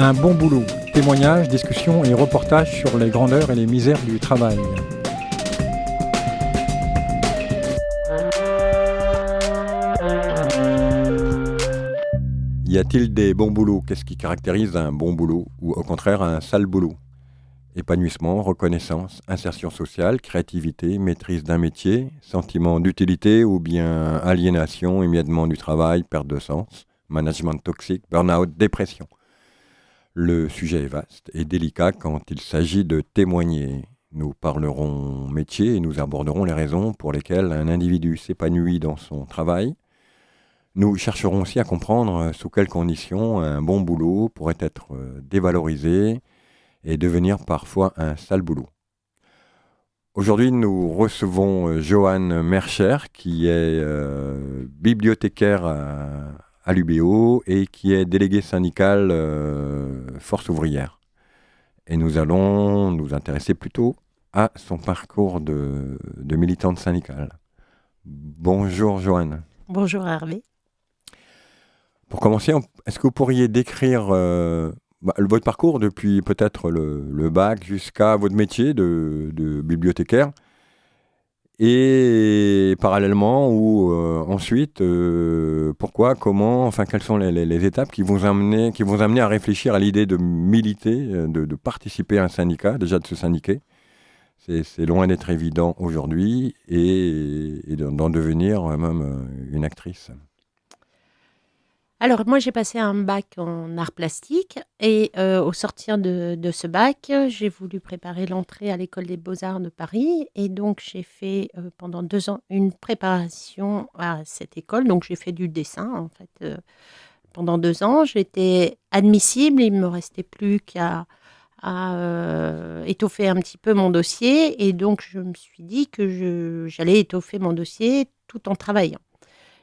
Un bon boulot, témoignages, discussions et reportages sur les grandeurs et les misères du travail. Y a-t-il des bons boulots? Qu'est-ce qui caractérise un bon boulot ou au contraire un sale boulot? Épanouissement, reconnaissance, insertion sociale, créativité, maîtrise d'un métier, sentiment d'utilité ou bien aliénation, émiettement du travail, perte de sens, management toxique, burn-out, dépression. Le sujet est vaste et délicat quand il s'agit de témoigner. Nous parlerons métier et nous aborderons les raisons pour lesquelles un individu s'épanouit dans son travail. Nous chercherons aussi à comprendre sous quelles conditions un bon boulot pourrait être dévalorisé et devenir parfois un sale boulot. Aujourd'hui, nous recevons Joanne Mercher, qui est bibliothécaire à l'UBO et qui est déléguée syndicale Force ouvrière. Et nous allons nous intéresser plutôt à son parcours de militante syndicale. Bonjour Joanne. Bonjour Hervé. Pour commencer, est-ce que vous pourriez décrire votre parcours depuis peut-être le bac jusqu'à votre métier de bibliothécaire et parallèlement ou ensuite, pourquoi, comment, enfin quelles sont les étapes qui vous amener à réfléchir à l'idée de militer, de participer à un syndicat, déjà de se syndiquer. C'est loin d'être évident aujourd'hui et d'en devenir même une actrice. Alors moi j'ai passé un bac en arts plastiques et au sortir de ce bac, j'ai voulu préparer l'entrée à l'école des beaux-arts de Paris et donc j'ai fait pendant 2 ans une préparation à cette école. Donc j'ai fait du dessin en fait pendant 2 ans. J'étais admissible, il ne me restait plus qu'à étoffer un petit peu mon dossier et donc je me suis dit que j'allais étoffer mon dossier tout en travaillant.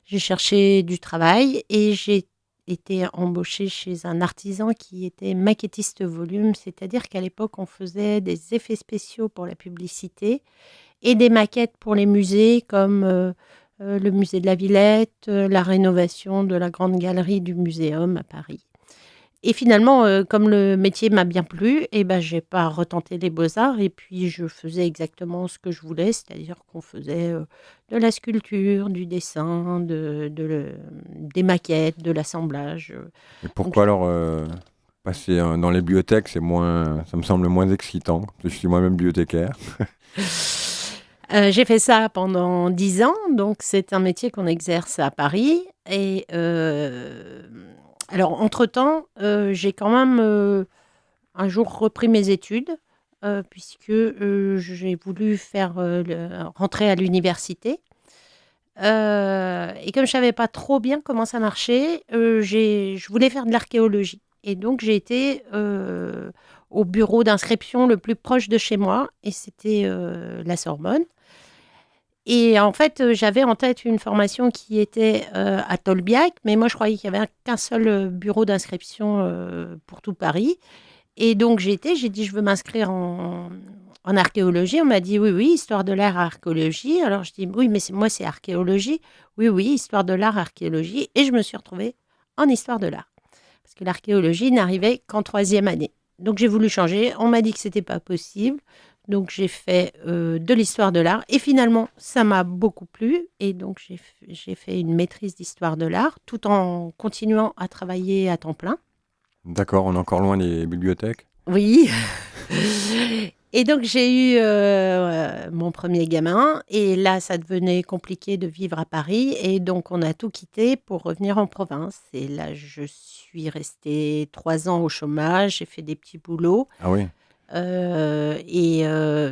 J'ai cherché du travail et j'ai été embauchée chez un artisan qui était maquettiste volume, c'est-à-dire qu'à l'époque, on faisait des effets spéciaux pour la publicité et des maquettes pour les musées comme le musée de la Villette, la rénovation de la grande galerie du Muséum à Paris. Et finalement, comme le métier m'a bien plu, j'ai pas retenté les beaux-arts et puis je faisais exactement ce que je voulais, c'est-à-dire qu'on faisait de la sculpture, du dessin, des maquettes, de l'assemblage. Et pourquoi alors passer dans les bibliothèques, ça me semble moins excitant, parce que je suis moi-même bibliothécaire. J'ai fait ça pendant 10 ans, donc c'est un métier qu'on exerce à Paris et alors, entre-temps, j'ai quand même un jour repris mes études puisque j'ai voulu rentrer à l'université. Et comme je ne savais pas trop bien comment ça marchait, je voulais faire de l'archéologie. Et donc, j'ai été au bureau d'inscription le plus proche de chez moi, et c'était la Sorbonne. Et en fait, j'avais en tête une formation qui était à Tolbiac, mais moi, je croyais qu'il n'y avait qu'un seul bureau d'inscription pour tout Paris. Et donc, j'ai dit, je veux m'inscrire en archéologie. On m'a dit, oui, oui, histoire de l'art, archéologie. Alors, je dis, oui, mais moi, c'est archéologie. Oui, oui, histoire de l'art, archéologie. Et je me suis retrouvée en histoire de l'art. Parce que l'archéologie n'arrivait qu'en 3e année. Donc, j'ai voulu changer. On m'a dit que ce n'était pas possible. Donc, j'ai fait de l'histoire de l'art. Et finalement, ça m'a beaucoup plu. Et donc, j'ai fait une maîtrise d'histoire de l'art tout en continuant à travailler à temps plein. D'accord, on est encore loin des bibliothèques. Oui. Et donc, j'ai eu mon premier gamin. Et là, ça devenait compliqué de vivre à Paris. Et donc, on a tout quitté pour revenir en province. Et là, je suis restée 3 ans au chômage. J'ai fait des petits boulots. Ah oui.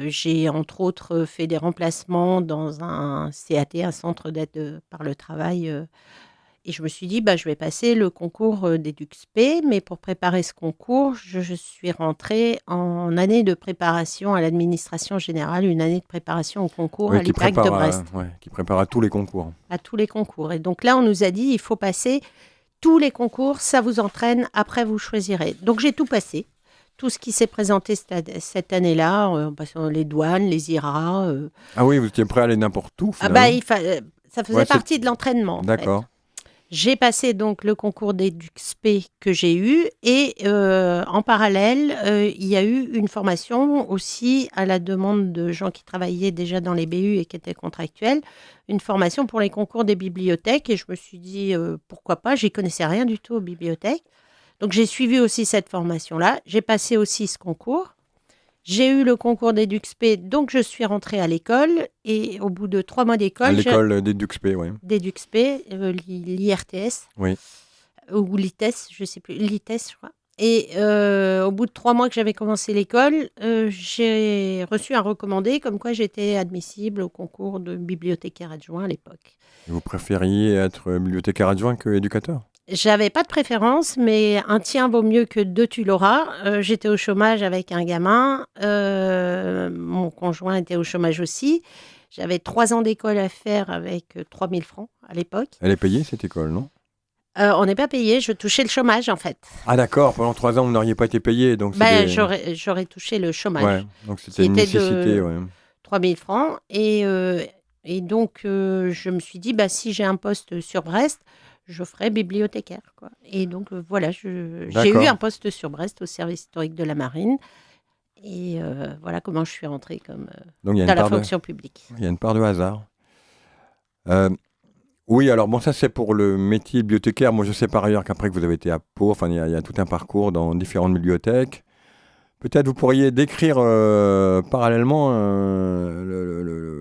J'ai entre autres fait des remplacements dans un CAT, un centre d'aide par le travail. Et je me suis dit, je vais passer le concours des DUXP, mais pour préparer ce concours, je suis rentrée en année de préparation à l'administration générale, une année de préparation au concours à l'IPAC de Brest. Qui prépare à tous les concours. À tous les concours. Et donc là, on nous a dit, il faut passer tous les concours, ça vous entraîne, après vous choisirez. Donc j'ai tout passé. Tout ce qui s'est présenté cette année-là, en passant les douanes, les IRA. Ah oui, vous étiez prêt à aller n'importe où, ça faisait partie de l'entraînement. D'accord. En fait. J'ai passé donc le concours des DUXP que j'ai eu et en parallèle, il y a eu une formation aussi à la demande de gens qui travaillaient déjà dans les BU et qui étaient contractuels, une formation pour les concours des bibliothèques et je me suis dit pourquoi pas, j'y connaissais rien du tout aux bibliothèques. Donc j'ai suivi aussi cette formation-là, j'ai passé aussi ce concours. J'ai eu le concours des DUXP, donc je suis rentrée à l'école et au bout de 3 mois À d'école, l'école des DUXP, oui. des DUXP, l'IRTS, Oui. ou l'ITES, je ne sais plus, l'ITES, je crois. Et au bout de 3 mois que j'avais commencé l'école, j'ai reçu un recommandé comme quoi j'étais admissible au concours de bibliothécaire adjoint à l'époque. Vous préfériez être bibliothécaire adjoint que éducateur? J'avais pas de préférence, mais un tien vaut mieux que deux tu l'auras. J'étais au chômage avec un gamin, mon conjoint était au chômage aussi. J'avais 3 ans d'école à faire avec 3 000 francs à l'époque. Elle est payée, cette école, non? On n'est pas payé, je touchais le chômage en fait. Ah d'accord, pendant 3 ans, vous n'auriez pas été payé, donc Ben, c'était... j'aurais touché le chômage, Ouais, donc c'était une qui était nécessité, de ouais. 3 000 francs. Et donc, je me suis dit, bah, si j'ai un poste sur Brest, je ferai bibliothécaire, quoi. Et donc, voilà, j'ai eu D'accord. un poste sur Brest au service historique de la Marine. Et voilà comment je suis rentrée comme, Donc il y a dans une la part de... fonction publique. Il y a une part de hasard. Oui, alors bon, ça c'est pour le métier bibliothécaire. Moi je sais par ailleurs qu'après que vous avez été à Pau, enfin il y a tout un parcours dans différentes bibliothèques. Peut-être vous pourriez décrire parallèlement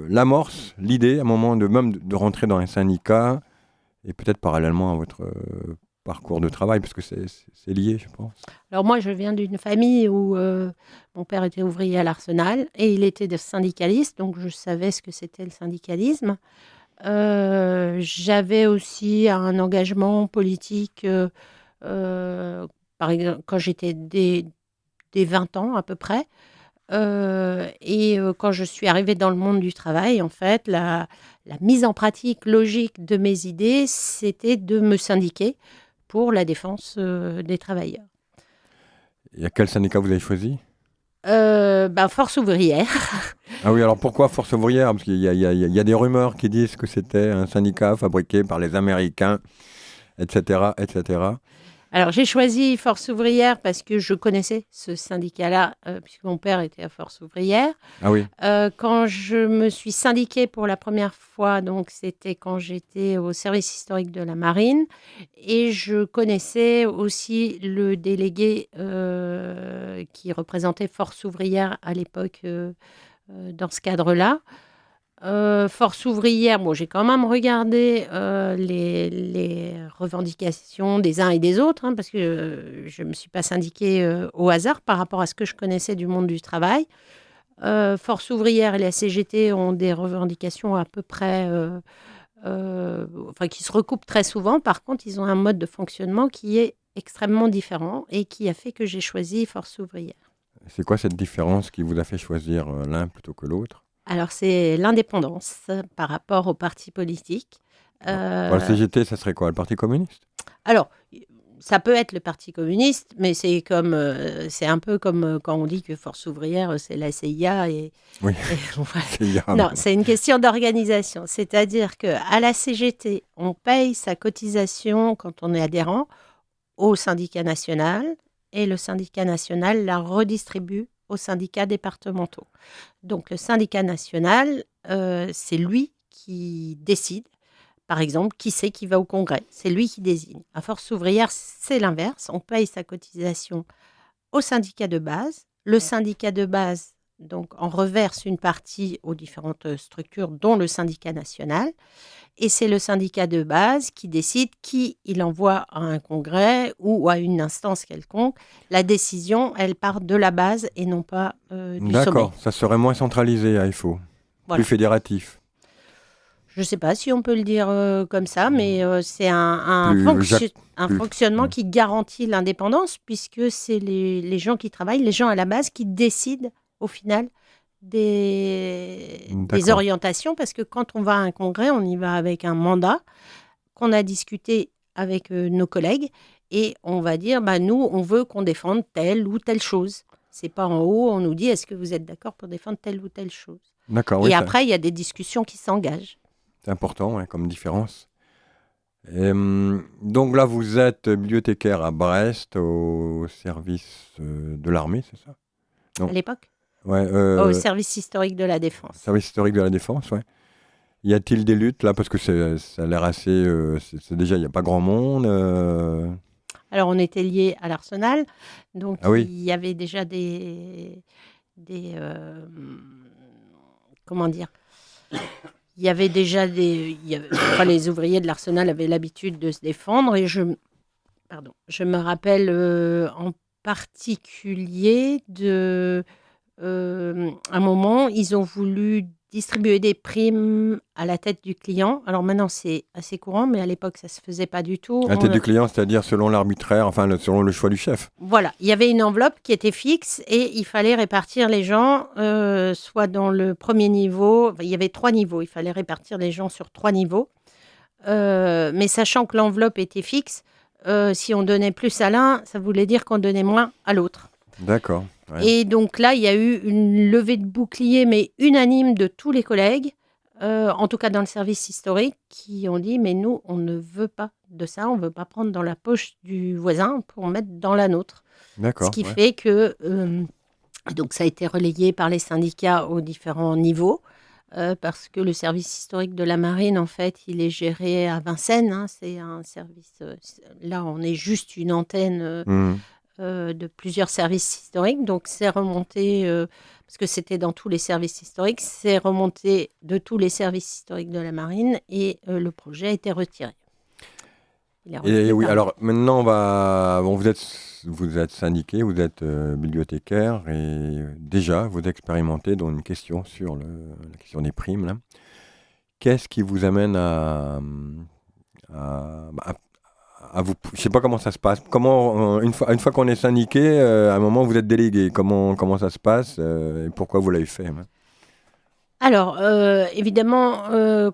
l'amorce, l'idée, à un moment de même de rentrer dans un syndicat, et peut-être parallèlement à votre parcours de travail, parce que c'est lié, je pense. Alors moi, je viens d'une famille où mon père était ouvrier à l'Arsenal et il était syndicaliste, donc je savais ce que c'était le syndicalisme. J'avais aussi un engagement politique, par exemple, quand j'étais des 20 ans à peu près. Et quand je suis arrivée dans le monde du travail, en fait, la mise en pratique logique de mes idées, c'était de me syndiquer pour la défense des travailleurs. Et à quel syndicat vous avez choisi? Force ouvrière. Ah oui, alors pourquoi Force ouvrière? Parce qu'il y a des rumeurs qui disent que c'était un syndicat fabriqué par les Américains, etc., etc. Alors, j'ai choisi Force ouvrière parce que je connaissais ce syndicat-là, puisque mon père était à Force ouvrière. Ah oui, Quand je me suis syndiquée pour la première fois, donc c'était quand j'étais au service historique de la Marine, et je connaissais aussi le délégué qui représentait Force ouvrière à l'époque dans ce cadre-là. Force ouvrière, bon, j'ai quand même regardé les revendications des uns et des autres, hein, parce que je ne me suis pas syndiquée au hasard par rapport à ce que je connaissais du monde du travail. Force ouvrière et la CGT ont des revendications à peu près, qui se recoupent très souvent. Par contre, ils ont un mode de fonctionnement qui est extrêmement différent et qui a fait que j'ai choisi Force ouvrière. c'est quoi cette différence qui vous a fait choisir l'un plutôt que l'autre? Alors, c'est l'indépendance par rapport au parti politique. Pour la CGT, ça serait quoi? Le Parti communiste? Alors, ça peut être le Parti communiste, mais c'est un peu comme quand on dit que Force ouvrière, c'est la CIA. Oui, Voilà. CIA. Non, c'est une question d'organisation. C'est-à-dire qu'à la CGT, on paye sa cotisation quand on est adhérent au syndicat national et le syndicat national la redistribue aux syndicats départementaux. Donc le syndicat national, c'est lui qui décide, par exemple, qui c'est qui va au congrès. C'est lui qui désigne. À Force ouvrière, c'est l'inverse. On paye sa cotisation au syndicat de base. Le syndicat de base, donc, en reverse une partie aux différentes structures, dont le syndicat national. Et c'est le syndicat de base qui décide qui il envoie à un congrès ou à une instance quelconque. La décision, elle part de la base et non pas du sommet. D'accord, ça serait moins centralisé à IFO, Voilà. plus fédératif. Je ne sais pas si on peut le dire comme ça, mais c'est un Plus- fonctionnement qui garantit l'indépendance, puisque c'est les gens qui travaillent, les gens à la base, qui décident au final des D'accord. orientations, parce que quand on va à un congrès, on y va avec un mandat qu'on a discuté avec nos collègues, et on va dire, nous, on veut qu'on défende telle ou telle chose. C'est pas en haut, on nous dit, est-ce que vous êtes d'accord pour défendre telle ou telle chose? D'accord, Et oui, après, il y a des discussions qui s'engagent. c'est important, ouais, comme différence. Donc là, vous êtes bibliothécaire à Brest, au service de l'armée, c'est ça? Non. À l'époque, Ouais, au service historique de la Défense. service historique de la Défense, ouais. Y a-t-il des luttes là? Parce que ça a l'air assez. Déjà, il n'y a pas grand monde. Alors, on était liés à l'Arsenal, donc Ah oui, il y avait déjà comment dire? Il y avait déjà enfin, les ouvriers de l'Arsenal avaient l'habitude de se défendre et je me rappelle en particulier un moment, ils ont voulu distribuer des primes à la tête du client. Alors maintenant, c'est assez courant, mais à l'époque, ça se faisait pas du tout. la tête du client, c'est-à-dire selon l'arbitraire, enfin selon le choix du chef. Voilà, il y avait une enveloppe qui était fixe et il fallait répartir les gens, soit dans le premier niveau, enfin, il y avait 3 niveaux, il fallait répartir les gens sur 3 niveaux. Mais sachant que l'enveloppe était fixe, si on donnait plus à l'un, ça voulait dire qu'on donnait moins à l'autre. D'accord. Ouais. Et donc là, il y a eu une levée de bouclier, mais unanime de tous les collègues, en tout cas dans le service historique, qui ont dit, mais nous, on ne veut pas de ça, on ne veut pas prendre dans la poche du voisin pour mettre dans la nôtre. Ce D'accord. qui Ouais. fait que, donc ça a été relayé par les syndicats aux différents niveaux, parce que le service historique de la marine, en fait, il est géré à Vincennes, hein, c'est un service, là, on est juste une antenne Mhm. de plusieurs services historiques. Donc, c'est remonté, parce que c'était dans tous les services historiques, c'est remonté de tous les services historiques de la marine et le projet a été retiré. Il est Et revenu oui, par alors maintenant, bon, vous êtes syndiqué, vous êtes bibliothécaire et déjà, vous expérimentez dans une question sur la question des primes, là. Qu'est-ce qui vous amène à vous. Je sais pas comment ça se passe. Comment, une fois qu'on est syndiqué, à un moment, vous êtes délégué. Comment ça se passe et pourquoi vous l'avez fait, hein? Alors, évidemment,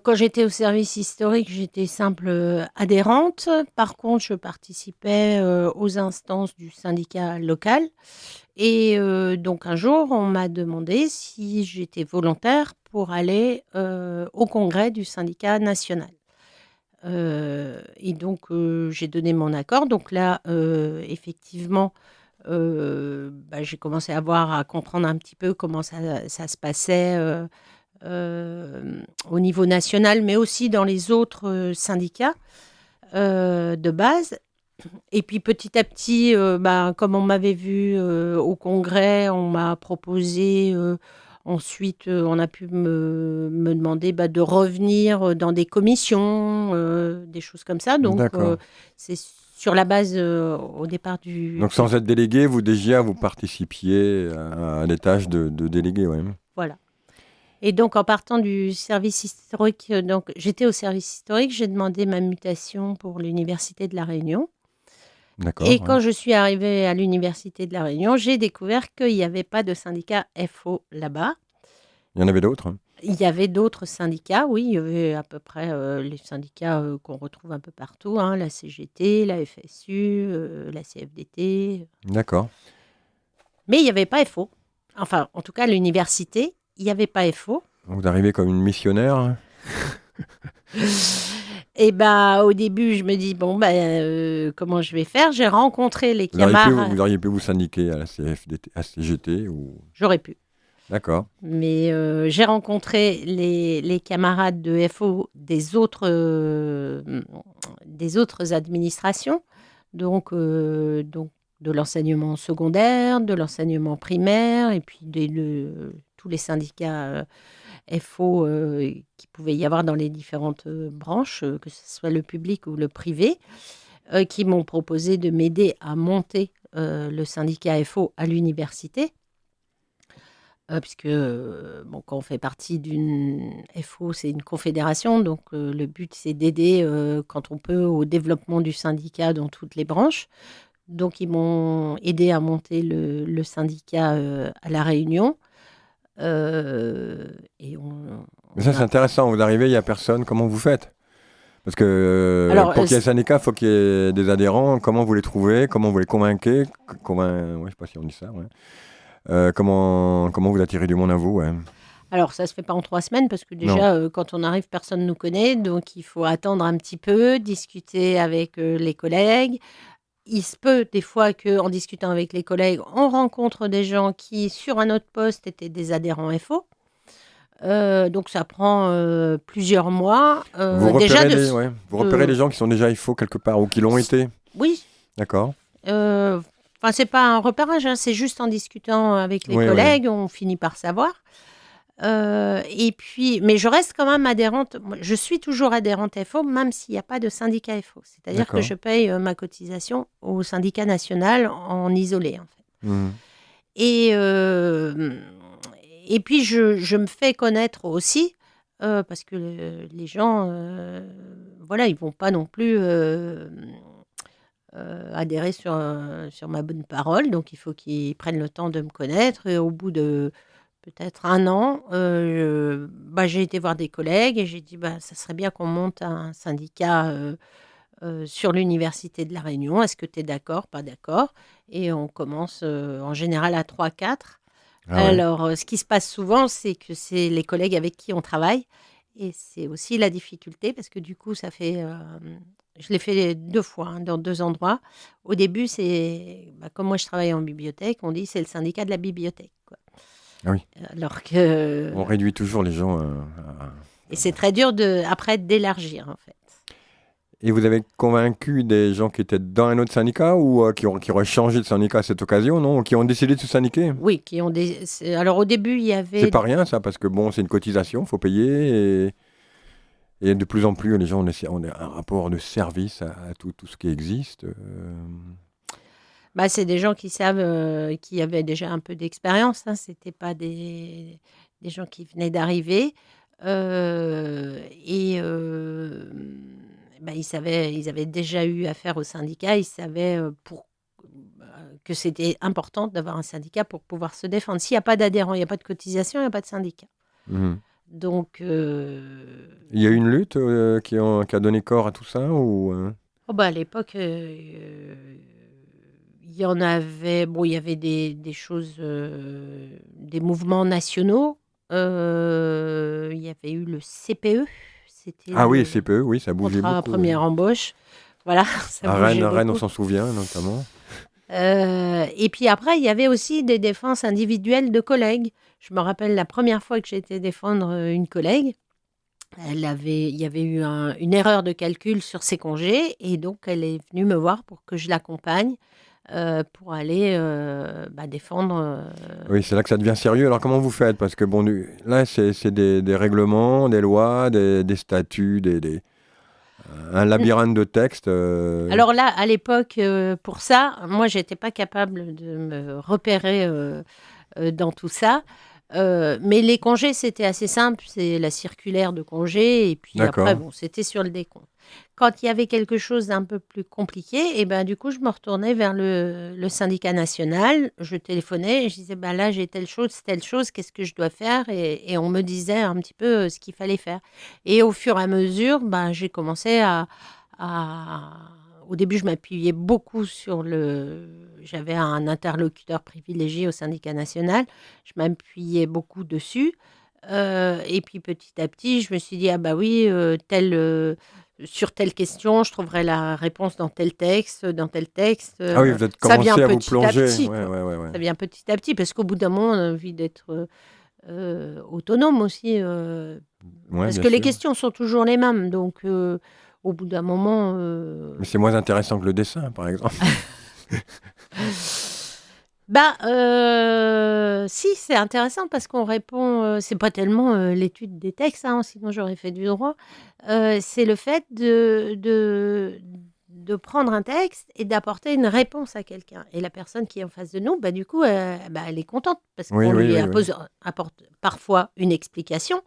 quand j'étais au service historique, j'étais simple adhérente. Par contre, je participais aux instances du syndicat local. Et donc, un jour, on m'a demandé si j'étais volontaire pour aller au congrès du syndicat national. Et donc, j'ai donné mon accord. Donc là, effectivement, j'ai commencé à comprendre un petit peu comment ça se passait au niveau national, mais aussi dans les autres syndicats de base. Et puis petit à petit, comme on m'avait vu au congrès, on m'a proposé, ensuite on a pu me demander de revenir dans des commissions, des choses comme ça. Donc D'accord. c'est sur la base au départ du... Donc, sans être délégué, vous participiez à des tâches de délégué, ouais. Voilà. Et donc, en partant du service historique, donc j'étais au service historique, j'ai demandé ma mutation pour l'Université de La Réunion. D'accord. Et Ouais. quand je suis arrivée à l'Université de La Réunion, j'ai découvert qu'il n'y avait pas de syndicat FO là-bas. Il y en avait d'autres, hein? Il y avait d'autres syndicats, oui, il y avait à peu près les syndicats qu'on retrouve un peu partout, hein, la CGT, la FSU, la CFDT. D'accord. Mais il n'y avait pas FO. Enfin, en tout cas, à l'université, il n'y avait pas FO. Vous arrivez comme une missionnaire, hein? Et au début, je me dis, comment je vais faire? J'ai rencontré les Vous camarades. auriez pu vous syndiquer à la CFDT, à CGT ou... J'aurais pu. D'accord. Mais j'ai rencontré les camarades de FO des autres administrations, donc de l'enseignement secondaire, de l'enseignement primaire, et puis tous les syndicats FO qui pouvaient y avoir dans les différentes branches, que ce soit le public ou le privé, qui m'ont proposé de m'aider à monter le syndicat FO à l'université. Puisque quand on fait partie d'une FO, c'est une confédération, donc le but c'est d'aider quand on peut au développement du syndicat dans toutes les branches. Donc ils m'ont aidé à monter le syndicat à La Réunion. Et Mais ça, c'est intéressant. Vous arrivez, il n'y a personne. Comment vous faites? Parce que Alors, pour qu'il y ait un syndicat, il faut qu'il y ait des adhérents. Comment vous les trouvez? Comment vous les convainquez? Ouais, je ne sais pas si on dit ça. Ouais. Comment vous attirez du monde à vous? Ouais. Alors, ça se fait pas en 3 semaines parce que déjà, quand on arrive, personne ne nous connaît. Donc, il faut attendre un petit peu, discuter avec les collègues. Il se peut des fois qu'en discutant avec les collègues, on rencontre des gens qui, sur un autre poste, étaient des adhérents FO. Donc, ça prend plusieurs mois. Vous Déjà repérez, Vous repérez les gens qui sont déjà FO quelque part ou qui l'ont été? Oui. D'accord. Enfin, c'est pas un repérage, hein, c'est juste en discutant avec les Oui, collègues, on finit par savoir. Et puis, mais je reste quand même adhérente. Moi, je suis toujours adhérente FO, même s'il n'y a pas de syndicat FO. C'est-à-dire que D'accord. je paye ma cotisation au syndicat national en isolé, en fait. Mhm. Et puis, je me fais connaître aussi, parce que les gens, voilà, ils vont pas non plus adhérer sur ma bonne parole. Donc, il faut qu'ils prennent le temps de me connaître. Et au bout de peut-être 1 an, j'ai été voir des collègues et j'ai dit, ça serait bien qu'on monte un syndicat sur l'université de La Réunion. Est-ce que tu es d'accord, pas d'accord? Et on commence en général à 3-4. Ah ouais. Alors, ce qui se passe souvent, c'est que c'est les collègues avec qui on travaille. Et c'est aussi la difficulté parce que du coup, ça fait... je l'ai fait 2 fois, hein, dans 2 endroits. Au début, c'est... comme moi, je travaille en bibliothèque, on dit c'est le syndicat de la bibliothèque, quoi. Ah oui. Alors que... On réduit toujours les gens Et c'est très dur après d'élargir, en fait. Et vous avez convaincu des gens qui étaient dans un autre syndicat ou qui auraient changé de syndicat à cette occasion, non? Ou qui ont décidé de se syndiquer? Oui, qui ont des... Alors, au début, il y avait... C'est pas rien, ça, parce que bon, c'est une cotisation, faut payer. Et de plus en plus, les gens ont un rapport de service à tout ce qui existe. C'est des gens qui savent, qui avaient déjà un peu d'expérience. Hein. Ce n'étaient pas des gens qui venaient d'arriver. Ils avaient déjà eu affaire au syndicat. Ils savaient que c'était important d'avoir un syndicat pour pouvoir se défendre. S'il n'y a pas d'adhérents, il n'y a pas de cotisation, il n'y a pas de syndicat. Mhm. Donc, Il y a eu une lutte qui a donné corps à tout ça ou à l'époque, il y en avait, il y avait des choses, des mouvements nationaux. Il y avait eu le CPE. C'était Ah oui, le CPE, oui, ça bougeait contrat à beaucoup. première embauche. Voilà, ça À bougeait Rennes, on beaucoup. s'en souvient notamment. Et puis après, il y avait aussi des défenses individuelles de collègues. Je me rappelle la première fois que j'ai été défendre une collègue. Il y avait eu une erreur de calcul sur ses congés et donc elle est venue me voir pour que je l'accompagne pour aller défendre. Oui, c'est là que ça devient sérieux. Alors comment vous faites? Parce que bon, là, c'est des règlements, des lois, des statuts, un labyrinthe de textes. Alors là, à l'époque, pour ça, moi, j'étais pas capable de me repérer dans tout ça. Mais les congés, c'était assez simple. C'est la circulaire de congés. Et puis après, D'accord. c'était sur le décompte. Quand il y avait quelque chose d'un peu plus compliqué, et du coup, je me retournais vers le syndicat national. Je téléphonais et je disais, là, j'ai telle chose, qu'est-ce que je dois faire? Et on me disait un petit peu ce qu'il fallait faire. Et au fur et à mesure, j'ai commencé au début, je m'appuyais beaucoup j'avais un interlocuteur privilégié au syndicat national. Je m'appuyais beaucoup dessus. Et puis petit à petit, je me suis dit, oui, sur telle question, je trouverai la réponse dans tel texte, Ah oui, vous êtes ça vient commencé à vous petit à plonger. petit. Ouais, quoi. ouais, ouais. Ça vient petit à petit, parce qu'au bout d'un moment, on a envie d'être autonome aussi. Ouais, Parce bien que les sûr. questions sont toujours les mêmes. Donc, au bout d'un moment... Mais c'est moins intéressant que le dessin, par exemple. Si, c'est intéressant parce qu'on répond, c'est pas tellement l'étude des textes, hein, sinon j'aurais fait du droit. C'est le fait de prendre un texte et d'apporter une réponse à quelqu'un. Et la personne qui est en face de nous, du coup, elle est contente parce Oui, qu'on oui, lui oui, oui. apporte parfois une explication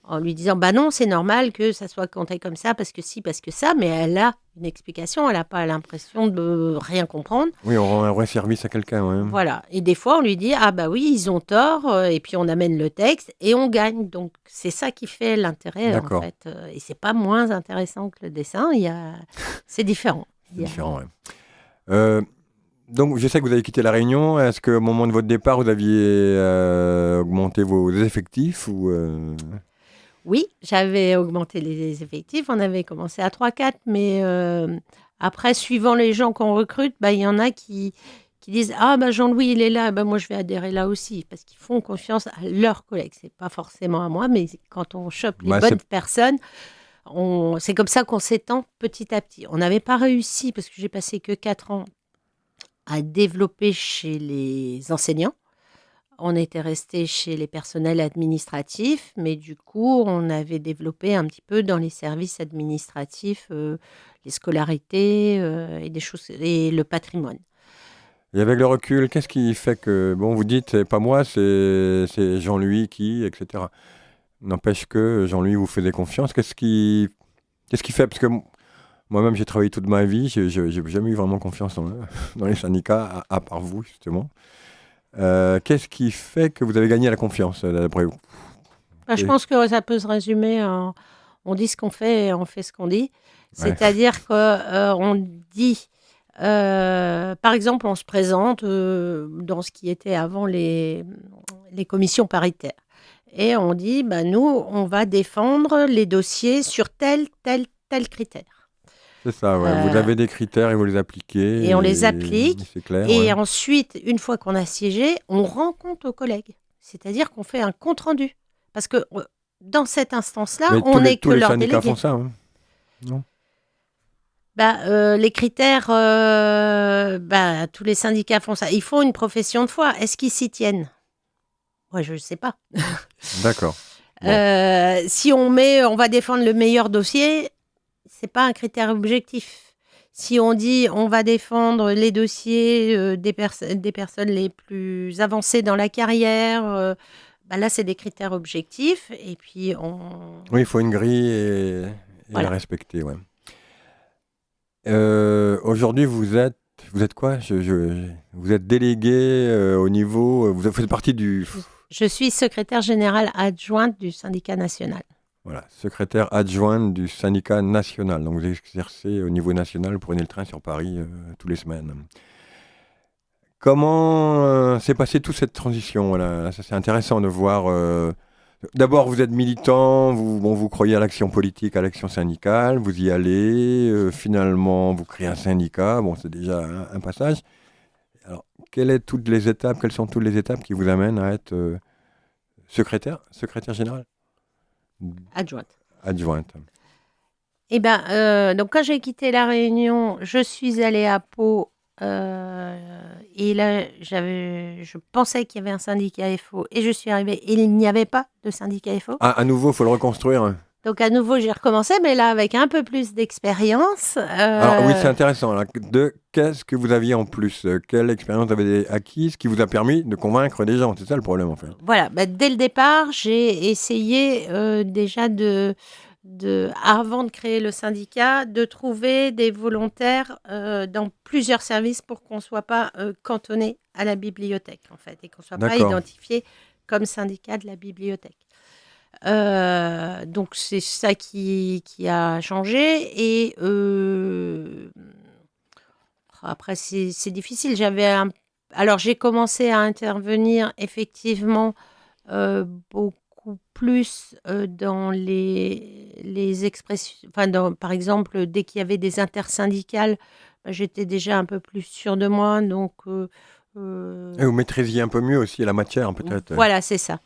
en lui disant, non, c'est normal que ça soit compté comme ça, parce que si, parce que ça, mais elle a une explication, elle n'a pas l'impression de rien comprendre. Oui, on rend un vrai service à quelqu'un, ouais. Voilà. Et des fois, on lui dit, oui, ils ont tort, et puis on amène le texte, et on gagne. Donc, c'est ça qui fait l'intérêt, en D'accord. fait. Et c'est pas moins intéressant que le dessin, c'est différent. C'est différent, ouais. Donc, je sais que vous avez quitté La Réunion. Est-ce qu'au moment de votre départ, vous aviez augmenté vos effectifs ou Oui, j'avais augmenté les effectifs. On avait commencé à 3-4, mais après, suivant les gens qu'on recrute, bah, il y en a qui disent: «Ah, bah, Jean-Louis, il est là, bah, moi, je vais adhérer là aussi», parce qu'ils font confiance à leurs collègues. C'est pas forcément à moi, mais quand on chope les bah, bonnes personnes, c'est comme ça qu'on s'étend petit à petit. On n'avait pas réussi, parce que j'ai passé que 4 ans, à développer chez les enseignants. On était resté chez les personnels administratifs, mais du coup, on avait développé un petit peu dans les services administratifs, les scolarités, et des choses et le patrimoine. Et avec le recul, qu'est-ce qui fait que, bon, vous dites, c'est pas moi, c'est Jean-Louis qui, etc. N'empêche que Jean-Louis vous faisait confiance. Qu'est-ce qui fait, parce que moi-même, j'ai travaillé toute ma vie, j'ai jamais eu vraiment confiance dans les syndicats, à part vous, justement. Qu'est-ce qui fait que vous avez gagné la confiance, d'après vous? Bah, je Et- pense que ça peut se résumer en on dit ce qu'on fait et on fait ce qu'on dit. Ouais, C'est-à-dire que, on dit, par exemple, on se présente, dans ce qui était avant les commissions paritaires et on dit: «Bah, nous, on va défendre les dossiers sur tel, tel, tel critère». c'est ça, ouais. Vous Heu avez des critères et vous les appliquez, et on les et applique c'est clair, ouais. et ensuite, une fois qu'on a siégé, on rend compte aux collègues. C'est-à-dire qu'on fait un compte rendu parce que, dans cette instance-là, Mais on n'est tous que les leurs syndicats font délégués. ça, hein, non? Bah, les critères, bah, tous les syndicats font ça. Ils font une profession de foi. Est-ce qu'ils s'y tiennent? Moi, je ne sais pas. D'accord. Bon. Si on met: «On va défendre le meilleur dossier», c'est pas un critère objectif. Si on dit: «On va défendre les dossiers, des personnes les plus avancées dans la carrière», bah, là, c'est des critères objectifs et puis on Oui, il faut une grille et la voilà. respecter, ouais. Aujourd'hui, vous êtes quoi? Vous êtes délégué au niveau, vous faites partie du, Je suis secrétaire générale adjointe du syndicat national. voilà, secrétaire adjointe du syndicat national. Donc vous exercez au niveau national, vous prenez le train sur Paris tous les semaines. Comment s'est passée toute cette transition? Voilà, ça c'est intéressant de voir. D'abord, vous êtes militant, vous croyez à l'action politique, à l'action syndicale, vous y allez, finalement, vous créez un syndicat, bon, c'est déjà un passage. Alors, quelles sont toutes les étapes qui vous amènent à être secrétaire général, Adjointe. adjointe? Eh ben, donc quand j'ai quitté La Réunion, je suis allée à Pau, et là, je pensais qu'il y avait un syndicat FO et je suis arrivée et il n'y avait pas de syndicat FO. Ah, à nouveau, il faut le reconstruire. Donc à nouveau, j'ai recommencé, mais là, avec un peu plus d'expérience. Alors oui, c'est intéressant. Là. Qu'est-ce que vous aviez en plus? Quelle expérience vous avez acquise qui vous a permis de convaincre des gens? C'est ça le problème en fait. Voilà, bah, dès le départ, j'ai essayé, déjà avant de créer le syndicat, de trouver des volontaires, dans plusieurs services pour qu'on ne soit pas, cantonné à la bibliothèque, en fait, et qu'on ne soit pas D'accord. identifié comme syndicat de la bibliothèque. Donc c'est ça qui a changé et après c'est difficile. Alors j'ai commencé à intervenir effectivement, beaucoup plus, dans les expressions enfin par exemple, dès qu'il y avait des intersyndicales, bah, j'étais déjà un peu plus sûre de moi donc Et vous maîtrisiez un peu mieux aussi la matière peut-être. voilà, c'est ça.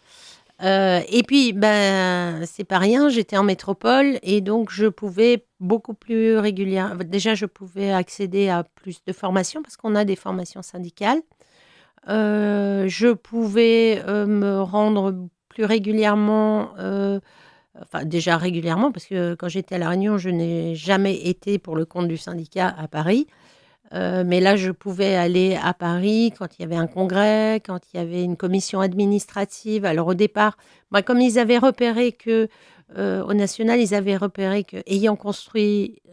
Et puis, ben, c'est pas rien, j'étais en métropole et donc je pouvais beaucoup plus régulièrement. Déjà, je pouvais accéder à plus de formations parce qu'on a des formations syndicales. Je pouvais, me rendre plus régulièrement, enfin déjà régulièrement parce que quand j'étais à La Réunion, je n'ai jamais été pour le compte du syndicat à Paris. Mais là, je pouvais aller à Paris quand il y avait un congrès, quand il y avait une commission administrative. Alors au départ, moi, comme ils avaient repéré que, au national, ils avaient repéré qu'ayant construit,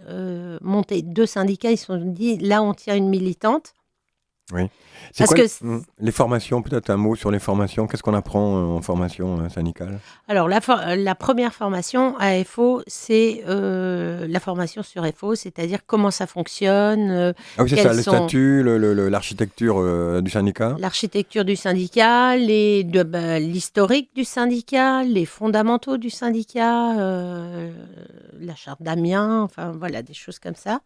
monté 2 syndicats, ils se sont dit: «Là, on tient une militante». Oui. C'est Parce quoi que les formations, peut-être un mot sur les formations. Qu'est-ce qu'on apprend en formation syndicale? Alors, la première formation à FO, c'est la formation sur FO, c'est-à-dire comment ça fonctionne, Ah oui, c'est ça, quels les sont statuts, l'architecture du syndicat. l'architecture du syndicat, l'historique du syndicat, les fondamentaux du syndicat, la charte d'Amiens, enfin voilà, des choses comme ça.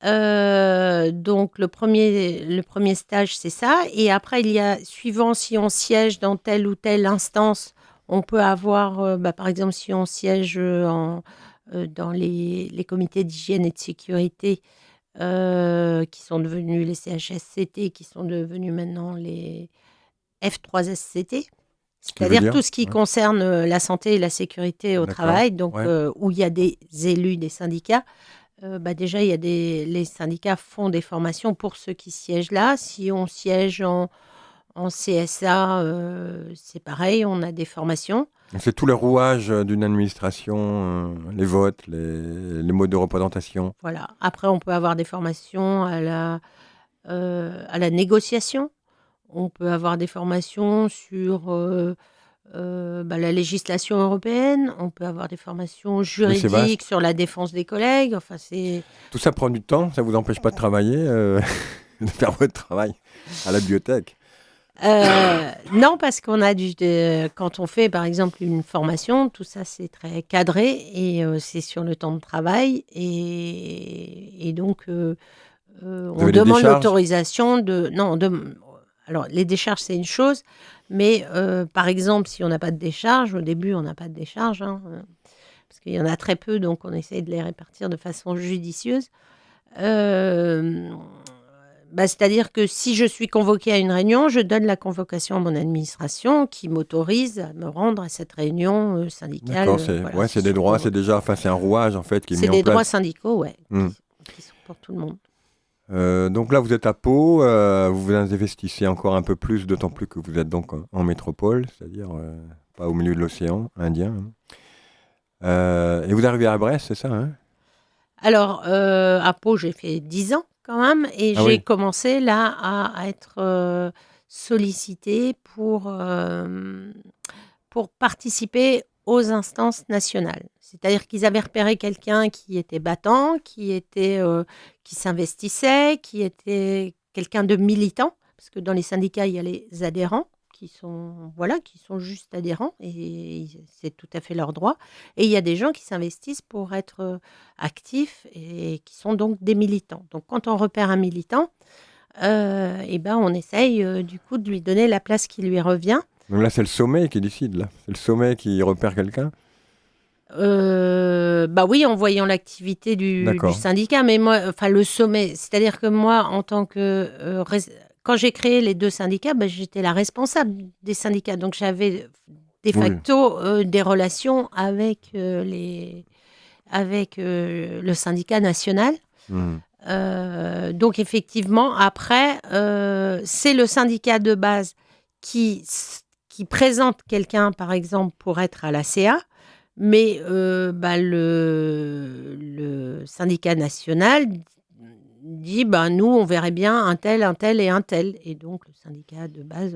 Donc le premier stage, c'est ça. Et après, il y a, suivant si on siège dans telle ou telle instance, on peut avoir, par exemple, si on siège dans les comités d'hygiène et de sécurité, qui sont devenus les CHSCT, qui sont devenus maintenant les F3SCT, Qui veut c'est-à-dire dire? tout ce qui Ouais. concerne la santé et la sécurité au D'accord. travail, donc Ouais. où il y a des élus des syndicats. Déjà, les syndicats font des formations pour ceux qui siègent là. Si on siège en CSA, c'est pareil, on a des formations. C'est tout le rouage d'une administration, les votes, les modes de représentation. Voilà. Après, on peut avoir des formations à la négociation. On peut avoir des formations sur la législation européenne. On peut avoir des formations Oui, c'est juridiques vaste. sur la défense des collègues. Enfin, c'est... Tout ça prend du temps, ça vous empêche pas de travailler, de faire votre travail à la bibliothèque. Non, parce qu'on a quand on fait par exemple une formation, tout ça c'est très cadré et c'est sur le temps de travail et donc Vous on avez des demande décharges? l'autorisation de non alors les décharges c'est une chose, mais par exemple si on n'a pas de décharge au début on n'a pas de décharge hein, parce qu'il y en a très peu donc on essaye de les répartir de façon judicieuse. Euh, C'est-à-dire que si je suis convoquée à une réunion, je donne la convocation à mon administration qui m'autorise à me rendre à cette réunion syndicale. D'accord, Voilà, ouais, c'est c'est des sur droits, c'est déjà, enfin, c'est un rouage en fait qui est mis c'est en des droits place. syndicaux, ouais, Hmm. qui sont pour tout le monde. Donc là, vous êtes à Pau, vous vous investissez encore un peu plus, d'autant plus que vous êtes donc en métropole, c'est-à-dire pas au milieu de l'océan Indien, hein. Et vous arrivez à Brest, c'est ça, hein? Alors, à Pau, j'ai fait 10 ans quand même, et Ah j'ai oui, commencé là à être sollicitée pour participer aux instances nationales. C'est-à-dire qu'ils avaient repéré quelqu'un qui était battant, qui s'investissait, qui était quelqu'un de militant, parce que dans les syndicats, il y a les adhérents qui sont juste adhérents, et c'est tout à fait leur droit. Et il y a des gens qui s'investissent pour être actifs et qui sont donc des militants. Donc quand on repère un militant, on essaye du coup de lui donner la place qui lui revient. donc là, c'est le sommet qui décide, là. C'est le sommet qui repère quelqu'un. Oui, en voyant l'activité du D'accord. syndicat, mais moi, enfin le sommet, c'est-à-dire que moi, en tant que quand j'ai créé les deux syndicats, j'étais la responsable des syndicats, donc j'avais de Oui. facto des relations avec le syndicat national. Hmm. Donc effectivement, après, c'est le syndicat de base qui présente quelqu'un, par exemple, pour être à la CA. Mais le syndicat national dit nous, on verrait bien un tel et un tel. Et donc, le syndicat de base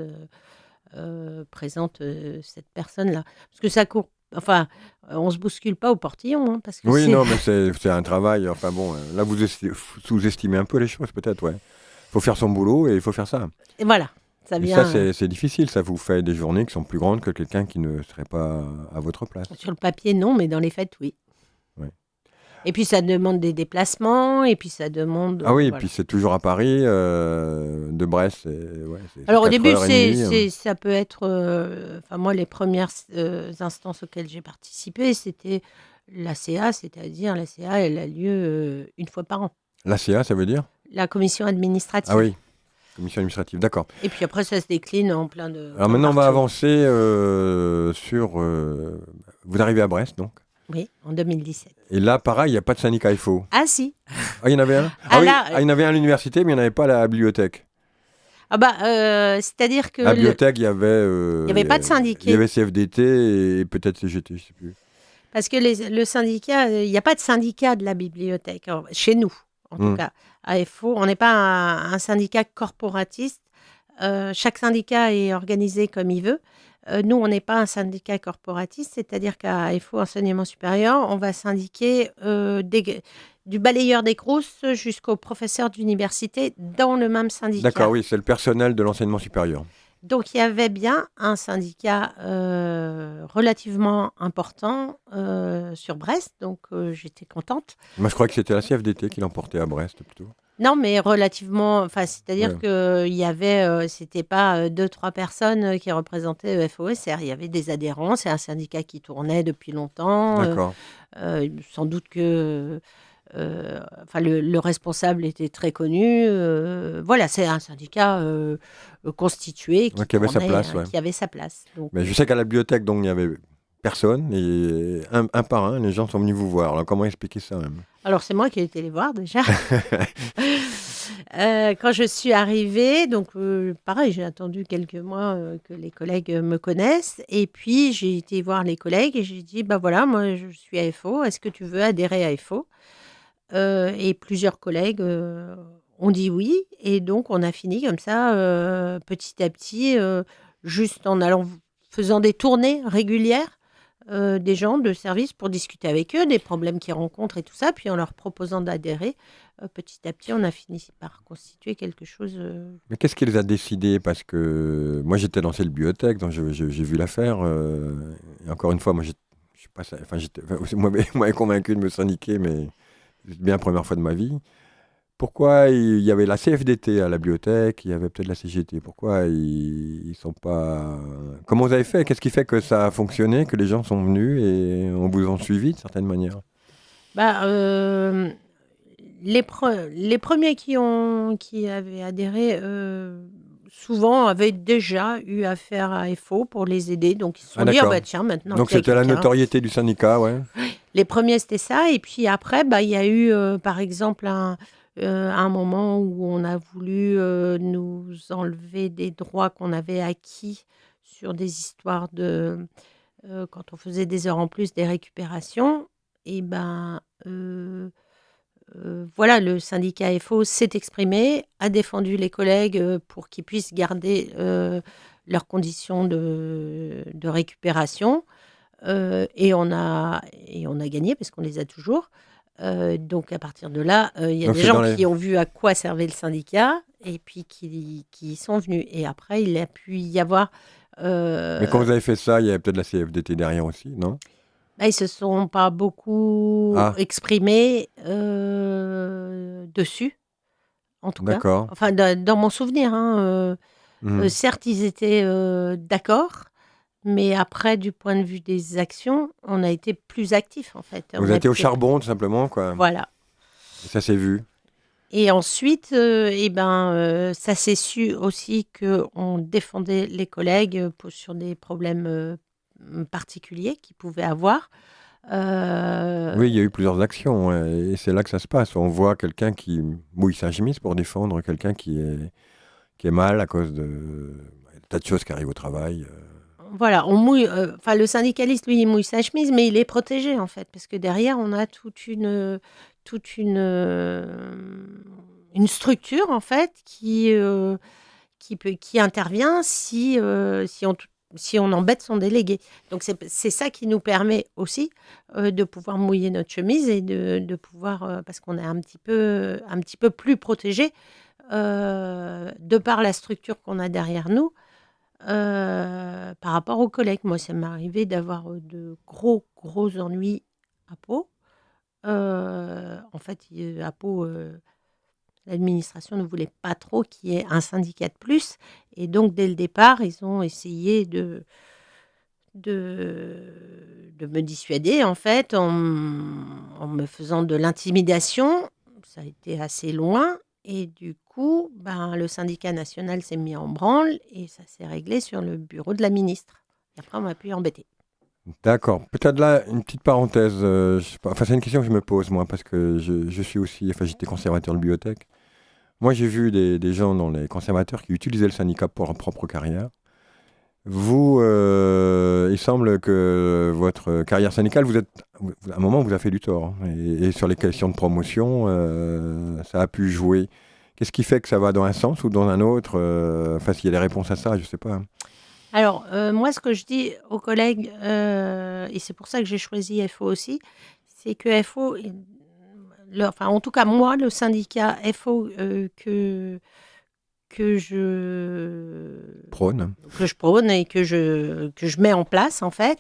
présente cette personne-là. Parce que ça court. Enfin, on ne se bouscule pas au portillon. Hein, parce que Oui, c'est... non, mais c'est un travail. Enfin bon, là, vous sous-estimez un peu les choses, peut-être, ouais. Il faut faire son boulot et il faut faire ça. Et voilà, ça Et vient. ça, c'est difficile. Ça vous fait des journées qui sont plus grandes que quelqu'un qui ne serait pas à votre place. Sur le papier, non, mais dans les faits, oui. Ouais. Et puis, ça demande des déplacements, et puis ça demande... Ah oui, et voilà. puis c'est toujours à Paris, de Brest, c'est Alors, au 4 début, heures et demie. ça peut être... moi, les premières instances auxquelles j'ai participé, c'était la CA, c'est-à-dire la CA, elle a lieu une fois par an. L'ACA, ça veut dire? La commission administrative. Ah oui, commission administrative, d'accord. Et puis après, ça se décline en plein de... Alors maintenant, on va avancer sur... vous arrivez à Brest, donc. Oui, en 2017. Et là, pareil, il n'y a pas de syndicat FO. Ah si. Ah, il y en avait un? Ah oui, là, il y en avait un à l'université, mais il n'y en avait pas à la bibliothèque. C'est-à-dire que... À la bibliothèque, il y avait... il n'y avait pas de syndicat. Il y avait CFDT et peut-être CGT, je ne sais plus. Parce que le syndicat, il n'y a pas de syndicat de la bibliothèque chez nous. en tout cas. AFO, on n'est pas un syndicat corporatiste. Chaque syndicat est organisé comme il veut. Nous, on n'est pas un syndicat corporatiste, c'est-à-dire qu'à AFO, enseignement supérieur, on va syndiquer du balayeur des Crous jusqu'au professeur d'université dans le même syndicat. D'accord, oui, c'est le personnel de l'enseignement supérieur. Donc, il y avait bien un syndicat relativement important sur Brest, donc j'étais contente. Moi, je crois que c'était la CFDT qui l'emportait à Brest, plutôt. Non, mais relativement, enfin, c'est-à-dire qu'il y avait, c'était pas 2-3 personnes qui représentaient EFOSR. Il y avait des adhérents, c'est un syndicat qui tournait depuis longtemps. D'accord. Sans doute que enfin, le responsable était très connu. Voilà, c'est un syndicat constitué qui qui avait sa tournait, place. Ouais. qui avait sa place. Donc, Mais je sais qu'à la bibliothèque, donc, il n'y avait personne, et un par un, les gens sont venus vous voir. Alors, comment expliquer ça même? alors, c'est moi qui ai été les voir déjà. Quand je suis arrivée, donc pareil, j'ai attendu quelques mois que les collègues me connaissent. Et puis, j'ai été voir les collègues et j'ai dit, bah voilà, moi, je suis AFO. Est-ce que tu veux adhérer à AFO? Et plusieurs collègues ont dit oui. Et donc, on a fini comme ça, petit à petit, juste en faisant des tournées régulières des gens de service pour discuter avec eux, des problèmes qu'ils rencontrent et tout ça. Puis en leur proposant d'adhérer, petit à petit, on a fini par constituer quelque chose. Mais qu'est-ce qui les a décidés? Parce que moi, j'étais dans cette bibliothèque, donc j'ai vu l'affaire. Et encore une fois, moi, je suis pas, enfin, moi, m'avait convaincu de me syndiquer, mais c'est bien la première fois de ma vie. Pourquoi il y avait la CFDT à la bibliothèque, il y avait peut-être la CGT? Pourquoi ils sont pas... Comment vous avez fait? Qu'est-ce qui fait que ça a fonctionné, que les gens sont venus et on vous ont suivi de certaine manière? Bah, les premiers qui avaient adhéré, souvent avaient déjà eu affaire à FO pour les aider. Donc, ils se sont dit, ah d'accord. bah tiens, maintenant Donc qu'il y a c'était la quelqu'un. notoriété du syndicat, ouais. Les premiers, c'était ça. Et puis après, bah, il y a eu, par exemple, un moment où on a voulu nous enlever des droits qu'on avait acquis sur des histoires de... quand on faisait des heures en plus, des récupérations. Et ben... voilà, le syndicat FO s'est exprimé, a défendu les collègues pour qu'ils puissent garder leurs conditions de récupération. Et on a gagné parce qu'on les a toujours. Donc à partir de là, il y a Donc des c'est gens dans qui ont vu à quoi servait le syndicat et puis qui y sont venus. Et après, il a pu y avoir... Mais quand vous avez fait ça, il y avait peut-être la CFDT derrière aussi, non? Bah, ils se sont pas beaucoup Ah, exprimés dessus, en tout cas. d'accord. Enfin, dans mon souvenir, hein, Mhm. certes, ils étaient d'accord, mais après, du point de vue des actions, on a été plus actifs, en fait. Vous On a étiez au pu- charbon, tout simplement, quoi. Voilà. Et ça s'est vu. Et ensuite, eh ben, ça s'est su aussi qu'on défendait les collègues sur des problèmes particuliers qu'ils pouvaient avoir. Oui, il y a eu plusieurs actions, ouais, et c'est là que ça se passe. On voit quelqu'un qui mouille sa chemise pour défendre quelqu'un qui est mal à cause de des tas de choses qui arrivent au travail. Voilà, on mouille. Enfin, le syndicaliste, lui, il mouille sa chemise, mais il est protégé en fait, parce que derrière, on a toute une structure en fait qui intervient si on embête son délégué. Donc c'est ça qui nous permet aussi de pouvoir mouiller notre chemise et de pouvoir parce qu'on est un petit peu plus protégé de par la structure qu'on a derrière nous. Par rapport aux collègues, moi, ça m'est arrivé d'avoir de gros ennuis à Pau. En fait, à Pau, l'administration ne voulait pas trop qu'il y ait un syndicat de plus. Et donc, dès le départ, ils ont essayé de me dissuader, en fait, en me faisant de l'intimidation. Ça a été assez loin. Et du coup, le syndicat national s'est mis en branle et ça s'est réglé sur le bureau de la ministre. Et après, on m'a pu embêter. D'accord. Peut-être là, une petite parenthèse. Je sais pas, enfin, c'est une question que je me pose, moi, parce que je suis aussi... Enfin, j'étais conservateur de bibliothèque. Moi, j'ai vu des gens dans les conservateurs qui utilisaient le syndicat pour leur propre carrière. Vous, il semble que votre carrière syndicale, à un moment, vous a fait du tort, hein. Et sur les questions de promotion, ça a pu jouer. Qu'est-ce qui fait que ça va dans un sens ou dans un autre? Enfin, s'il y a des réponses à ça, je ne sais pas, hein. Alors, moi, ce que je dis aux collègues, et c'est pour ça que j'ai choisi FO aussi, c'est que FO, enfin, en tout cas, moi, le syndicat FO que Prône. je prône et que je mets en place, en fait,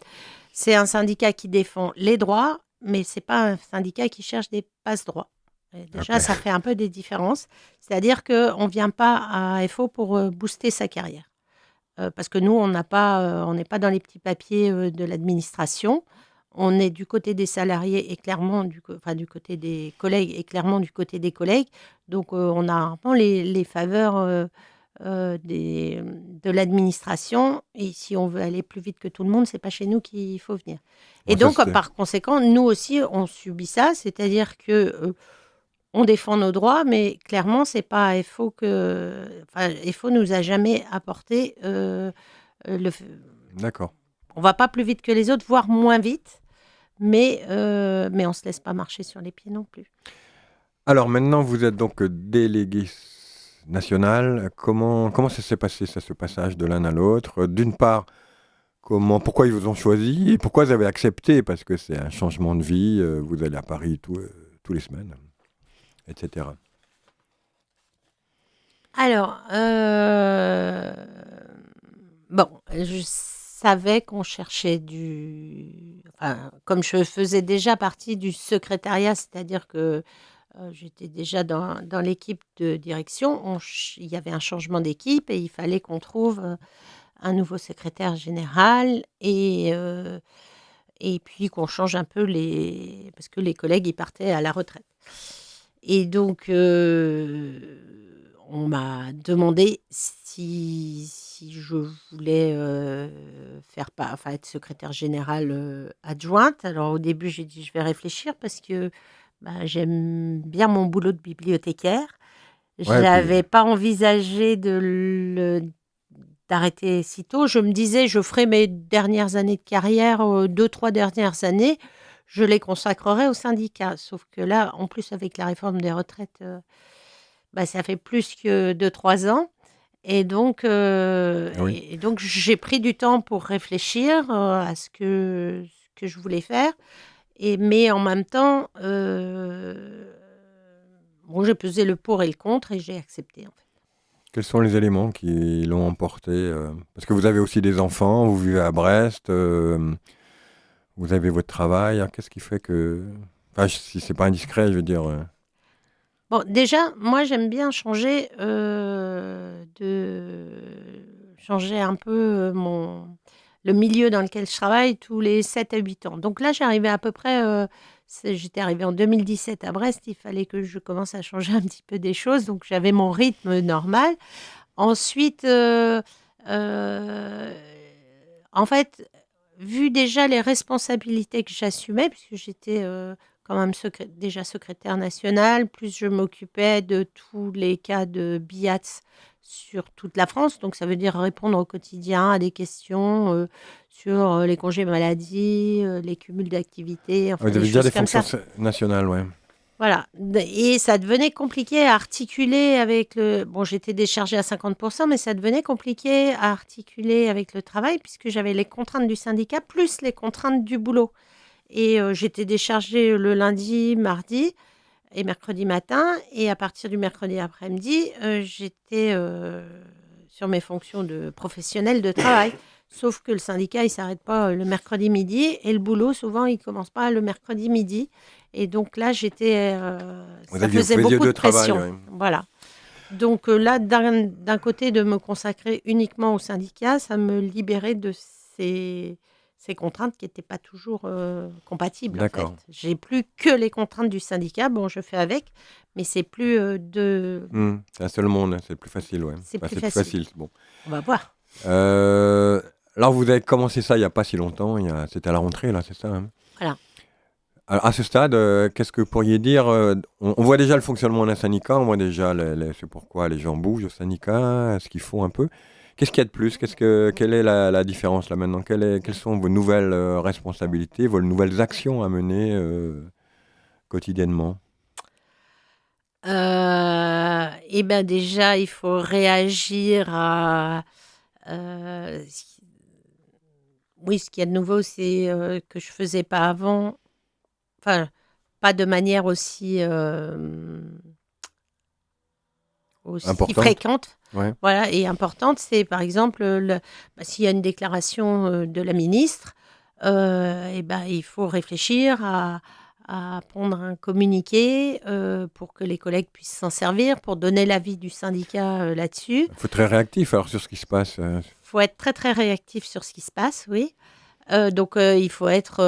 c'est un syndicat qui défend les droits, mais c'est pas un syndicat qui cherche des passe-droits. Et déjà, Ok. ça fait un peu des différences. C'est-à-dire qu'on ne vient pas à FO pour booster sa carrière. Parce que nous, on n'est pas dans les petits papiers de l'administration. On est du côté des salariés et clairement du côté des collègues et clairement du côté des collègues. Donc, on a vraiment les faveurs de l'administration. Et si on veut aller plus vite que tout le monde, c'est pas chez nous qu'il faut venir. Et Bon, ça, donc, c'était... par conséquent, nous aussi, on subit ça. C'est-à-dire que on défend nos droits, mais clairement, c'est pas à FO que. Enfin, FO nous a jamais apporté le. D'accord. On va pas plus vite que les autres, voire moins vite, mais on se laisse pas marcher sur les pieds non plus. Alors maintenant, vous êtes donc délégué national. Comment ça s'est passé, ça, ce passage de l'un à l'autre? D'une part, pourquoi ils vous ont choisi et pourquoi vous avez accepté? Parce que c'est un changement de vie. Vous allez à Paris tous les semaines, etc. Alors, bon, je savais qu'on cherchait enfin, comme je faisais déjà partie du secrétariat, c'est-à-dire que j'étais déjà dans l'équipe de direction, il y avait un changement d'équipe et il fallait qu'on trouve un nouveau secrétaire général et puis qu'on change un peu parce que les collègues, ils partaient à la retraite. Et donc, on m'a demandé si je voulais enfin, être secrétaire générale adjointe. Alors, au début, j'ai dit, je vais réfléchir parce que j'aime bien mon boulot de bibliothécaire. Ouais, puis, J'avais pas envisagé d'arrêter si tôt. Je me disais, je ferai mes dernières années de carrière, 2-3 dernières années, je les consacrerai au syndicat. Sauf que là, en plus, avec la réforme des retraites, ça fait plus que 2-3 ans. Et donc, oui. j'ai pris du temps pour réfléchir à ce que je voulais faire. Mais en même temps, j'ai pesé le pour et le contre et j'ai accepté, en fait. Quels sont les éléments qui l'ont emporté? Parce que vous avez aussi des enfants, vous vivez à Brest, vous avez votre travail, hein. Qu'est-ce qui fait que... Enfin, si c'est pas indiscret, je veux dire... Bon, déjà, moi, j'aime bien changer changer un peu le milieu dans lequel je travaille tous les 7 à 8 ans. Donc là, j'arrivais à peu près, j'étais arrivée en 2017 à Brest, il fallait que je commence à changer un petit peu des choses, donc j'avais mon rythme normal. Ensuite, en fait, vu déjà les responsabilités que j'assumais, puisque j'étais quand même déjà secrétaire nationale, plus je m'occupais de tous les cas de BIATS sur toute la France. Donc, ça veut dire répondre au quotidien à des questions sur les congés maladie, les cumuls d'activités, Vous enfin des avez déjà des choses comme ça. fonctions nationales, ouais. Voilà. Et ça devenait compliqué à articuler avec le... Bon, j'étais déchargée à 50%, mais ça devenait compliqué à articuler avec le travail puisque j'avais les contraintes du syndicat plus les contraintes du boulot. Et j'étais déchargée le lundi, mardi et mercredi matin. Et à partir du mercredi après-midi, j'étais sur mes fonctions de professionnelle de travail. Sauf que le syndicat, il ne s'arrête pas le mercredi midi. Et le boulot, souvent, il ne commence pas le mercredi midi. Et donc là, ça faisait Vous faisiez beaucoup de deux travails, pression. ouais. Voilà. Donc là, d'un côté, de me consacrer uniquement au syndicat, ça me libérait de ces contraintes qui n'étaient pas toujours compatibles, en fait. D'accord. J'ai plus que les contraintes du syndicat. Bon, je fais avec, mais c'est plus C'est un seul monde, hein, c'est plus facile, ouais. c'est Enfin, plus c'est plus facile. facile, bon. On va voir. Alors, vous avez commencé ça il n'y a pas si longtemps, c'était à la rentrée, là, c'est ça, hein? Voilà. Alors, à ce stade, qu'est-ce que vous pourriez dire? On voit déjà le fonctionnement d'un syndicat, on voit déjà c'est pourquoi les gens bougent au syndicat, ce qu'ils font un peu. Qu'est-ce qu'il y a de plus? Quelle est la différence là maintenant? Quelles sont vos nouvelles responsabilités, vos nouvelles actions à mener quotidiennement? Et ben déjà, il faut réagir à ce qui oui, ce qu'il y a de nouveau, c'est, que je faisais pas avant, enfin, pas de manière aussi Importante? fréquente, Ouais. voilà et importante. C'est par exemple, s'il y a une déclaration, de la ministre, et ben, il faut réfléchir à pondre un communiqué, pour que les collègues puissent s'en servir, pour donner l'avis du syndicat, là-dessus. Il faut être très réactif alors sur ce qui se passe. Faut être très, très réactif sur ce qui se passe, oui. Donc il faut être,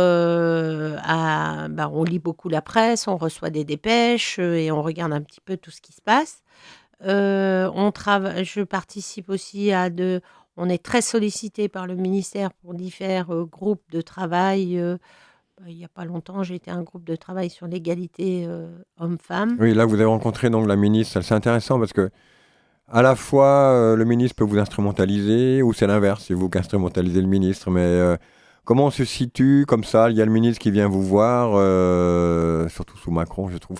on lit beaucoup la presse, on reçoit des dépêches, et on regarde un petit peu tout ce qui se passe. Je participe aussi on est très sollicité par le ministère pour divers, groupes de travail, il y a pas longtemps, j'ai été à un groupe de travail sur l'égalité, hommes-femmes. Oui, là vous avez rencontré donc la ministre. C'est intéressant parce que à la fois le ministre peut vous instrumentaliser ou c'est l'inverse, c'est vous qui instrumentalisez le ministre. Mais comment on se situe comme ça? Il y a le ministre qui vient vous voir, surtout sous Macron, je trouve.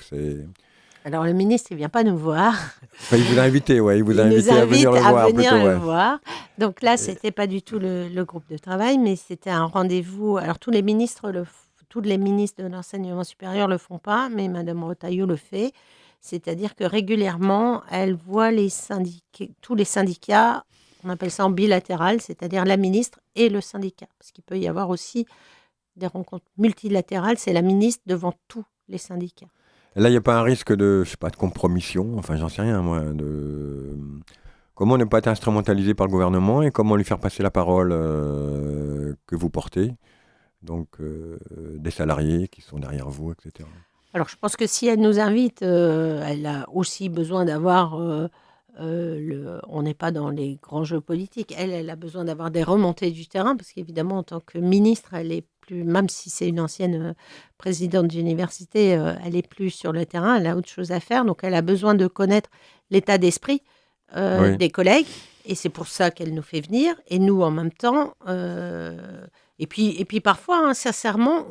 Alors le ministre, il vient pas nous voir. Enfin, il vous a invité, ouais, il vous a Il nous invité à venir invite le à voir venir plutôt, le ouais. voir. Donc là, Et- c'était pas du tout le groupe de travail, mais c'était un rendez-vous. Alors tous les ministres de l'enseignement supérieur le font pas, mais madame Retailleau le fait. C'est-à-dire que régulièrement, elle voit tous les syndicats, on appelle ça en bilatéral, c'est-à-dire la ministre et le syndicat. Parce qu'il peut y avoir aussi des rencontres multilatérales, c'est la ministre devant tous les syndicats. Là, il n'y a pas un risque de, je sais pas, de compromission, enfin, j'en sais rien, moi, comment ne pas être instrumentalisé par le gouvernement et comment lui faire passer la parole que vous portez, donc des salariés qui sont derrière vous, etc. Alors, je pense que si elle nous invite, elle a aussi besoin d'avoir, on n'est pas dans les grands jeux politiques. Elle a besoin d'avoir des remontées du terrain parce qu'évidemment, en tant que ministre, elle est plus, même si c'est une ancienne présidente d'université, elle est plus sur le terrain, elle a autre chose à faire. Donc, elle a besoin de connaître l'état d'esprit Oui. des collègues et c'est pour ça qu'elle nous fait venir. Et nous, en même temps, et puis parfois, hein, sincèrement,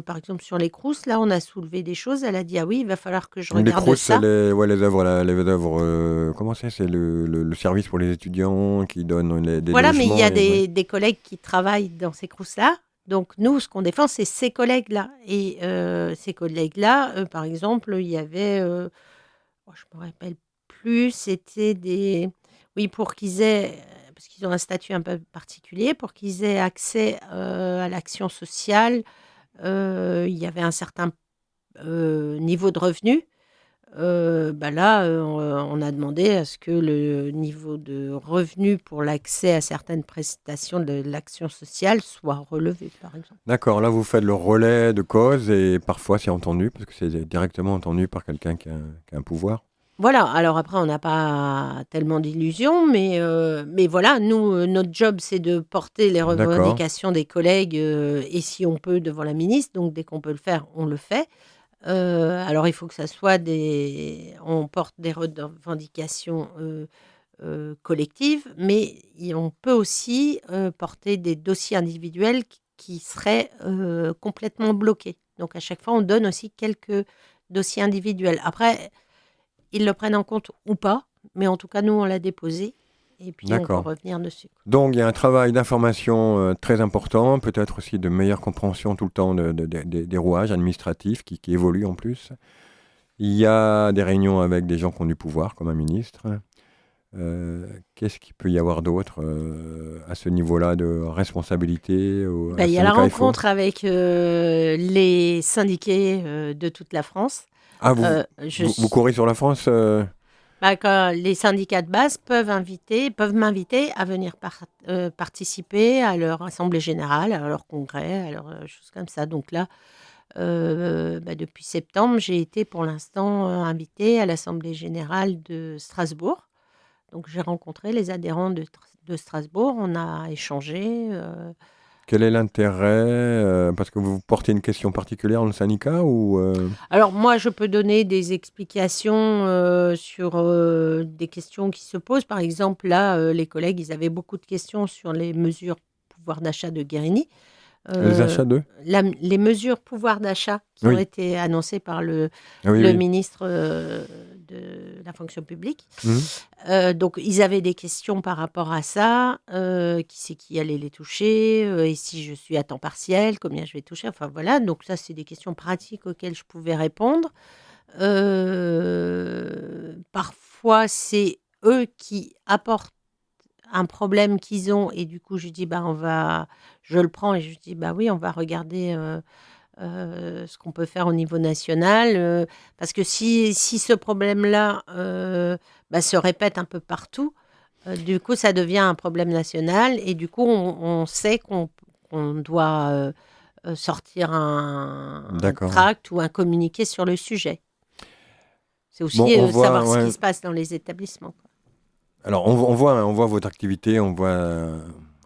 par exemple sur les Crous, là, on a soulevé des choses. Elle a dit: «Ah oui, il va falloir que je Les regarde CROUS, c'est ça». les œuvres, les œuvres comment c'est le service pour les étudiants qui donne des Voilà, mais il y logements. a Ouais. des collègues qui travaillent dans ces Crous-là. Donc nous, ce qu'on défend, c'est ces collègues-là. Et ces collègues-là, par exemple, il y avait, je me rappelle plus, c'était oui, pour qu'ils aient, parce qu'ils ont un statut un peu particulier, pour qu'ils aient accès à l'action sociale, il y avait un certain niveau de revenu. Là, on a demandé à ce que le niveau de revenu pour l'accès à certaines prestations de l'action sociale soit relevé, par exemple. D'accord, là vous faites le relais de cause et parfois c'est entendu, parce que c'est directement entendu par quelqu'un qui a un pouvoir. Voilà, alors après, on n'a pas tellement d'illusions, mais voilà, nous, notre job, c'est de porter les D'accord. revendications des collègues, et si on peut, devant la ministre. Donc dès qu'on peut le faire, on le fait. Alors il faut que ça soit on porte des revendications, collectives, mais on peut aussi, porter des dossiers individuels qui seraient, complètement bloqués. Donc à chaque fois, on donne aussi quelques dossiers individuels. Après, ils le prennent en compte ou pas, mais en tout cas, nous, on l'a déposé et puis on peut D'accord. revenir dessus. Donc il y a un travail d'information très important, peut-être aussi de meilleure compréhension tout le temps des rouages administratifs qui évoluent en plus. Il y a des réunions avec des gens qui ont du pouvoir, comme un ministre. Qu'est-ce qu'il peut y avoir d'autre à ce niveau-là de responsabilité Il y a la rencontre avec les syndiqués de toute la France. Ah, Je vous courez sur la France Quand les syndicats de base peuvent m'inviter à venir participer à leur assemblée générale, à leur congrès, à leurs choses comme ça. Donc là, depuis septembre, j'ai été pour l'instant invitée à l'assemblée générale de Strasbourg. Donc j'ai rencontré les adhérents de Strasbourg, on a échangé. Quel est l'intérêt parce que vous portez une question particulière dans le syndicat ou Alors moi, je peux donner des explications sur des questions qui se posent. Par exemple, là, les collègues, ils avaient beaucoup de questions sur les mesures pouvoir d'achat de Guérini. les achats d'eux? Les mesures pouvoir d'achat qui ont Oui. été annoncées par le Ah oui, le oui. ministre de la fonction publique. Mhm. Donc, ils avaient des questions par rapport à ça. Qui c'est qui allait les toucher? Et si je suis à temps partiel, combien je vais toucher? Enfin, voilà. Donc, ça, c'est des questions pratiques auxquelles je pouvais répondre. Parfois, c'est eux qui apportent un problème qu'ils ont. Et du coup, je dis, bah, je le prends et je dis, bah oui, on va regarder ce qu'on peut faire au niveau national. Parce que si ce problème-là se répète un peu partout, du coup, ça devient un problème national. Et du coup, on sait qu'on doit sortir un D'accord. tract ou un communiqué sur le sujet. C'est aussi Bon, on voit, savoir ce ouais. qui se passe dans les établissements, quoi. Alors, on voit votre activité, on voit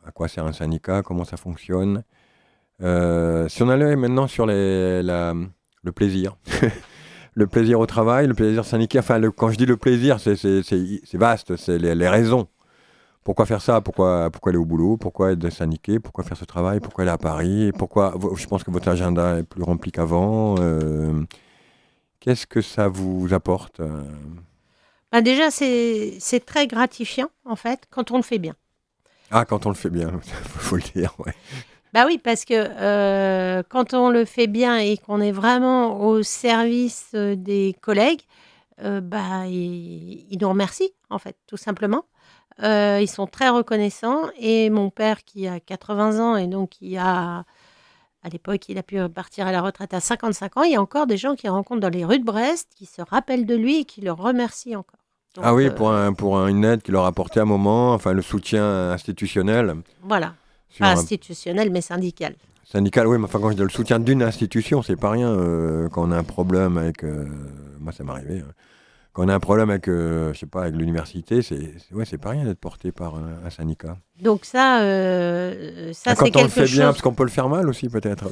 à quoi sert un syndicat, comment ça fonctionne. Si on allait maintenant sur le plaisir, le plaisir au travail, le plaisir syndical, enfin, quand je dis le plaisir, c'est vaste, c'est les raisons. Pourquoi faire ça? Pourquoi aller au boulot? Pourquoi être syndiqué? Pourquoi faire ce travail? Pourquoi aller à Paris? Je pense que votre agenda est plus rempli qu'avant. Qu'est-ce que ça vous apporte? Déjà, c'est très gratifiant, en fait, quand on le fait bien. Ah, quand on le fait bien, faut le dire, ouais. Bah oui, parce que quand on le fait bien et qu'on est vraiment au service des collègues, ils nous remercient, en fait, tout simplement. Ils sont très reconnaissants. Et mon père, qui a 80 ans et donc à l'époque, il a pu partir à la retraite à 55 ans, il y a encore des gens qui rencontrent dans les rues de Brest, qui se rappellent de lui et qui le remercient encore. Donc, Ah oui, pour une aide qu'il leur a apporté à un moment, enfin le soutien institutionnel. voilà. Sur Pas un institutionnel, mais syndical. syndical, oui, mais enfin quand je dis le soutien d'une institution, c'est pas rien. Quand on a un problème avec, moi ça m'est arrivé, hein. Quand on a un problème avec, je sais pas, avec l'université, c'est pas rien d'être porté par un syndicat. Donc ça, Ah, c'est quand on le quelque fait bien, chose. parce qu'on peut le faire mal aussi peut-être.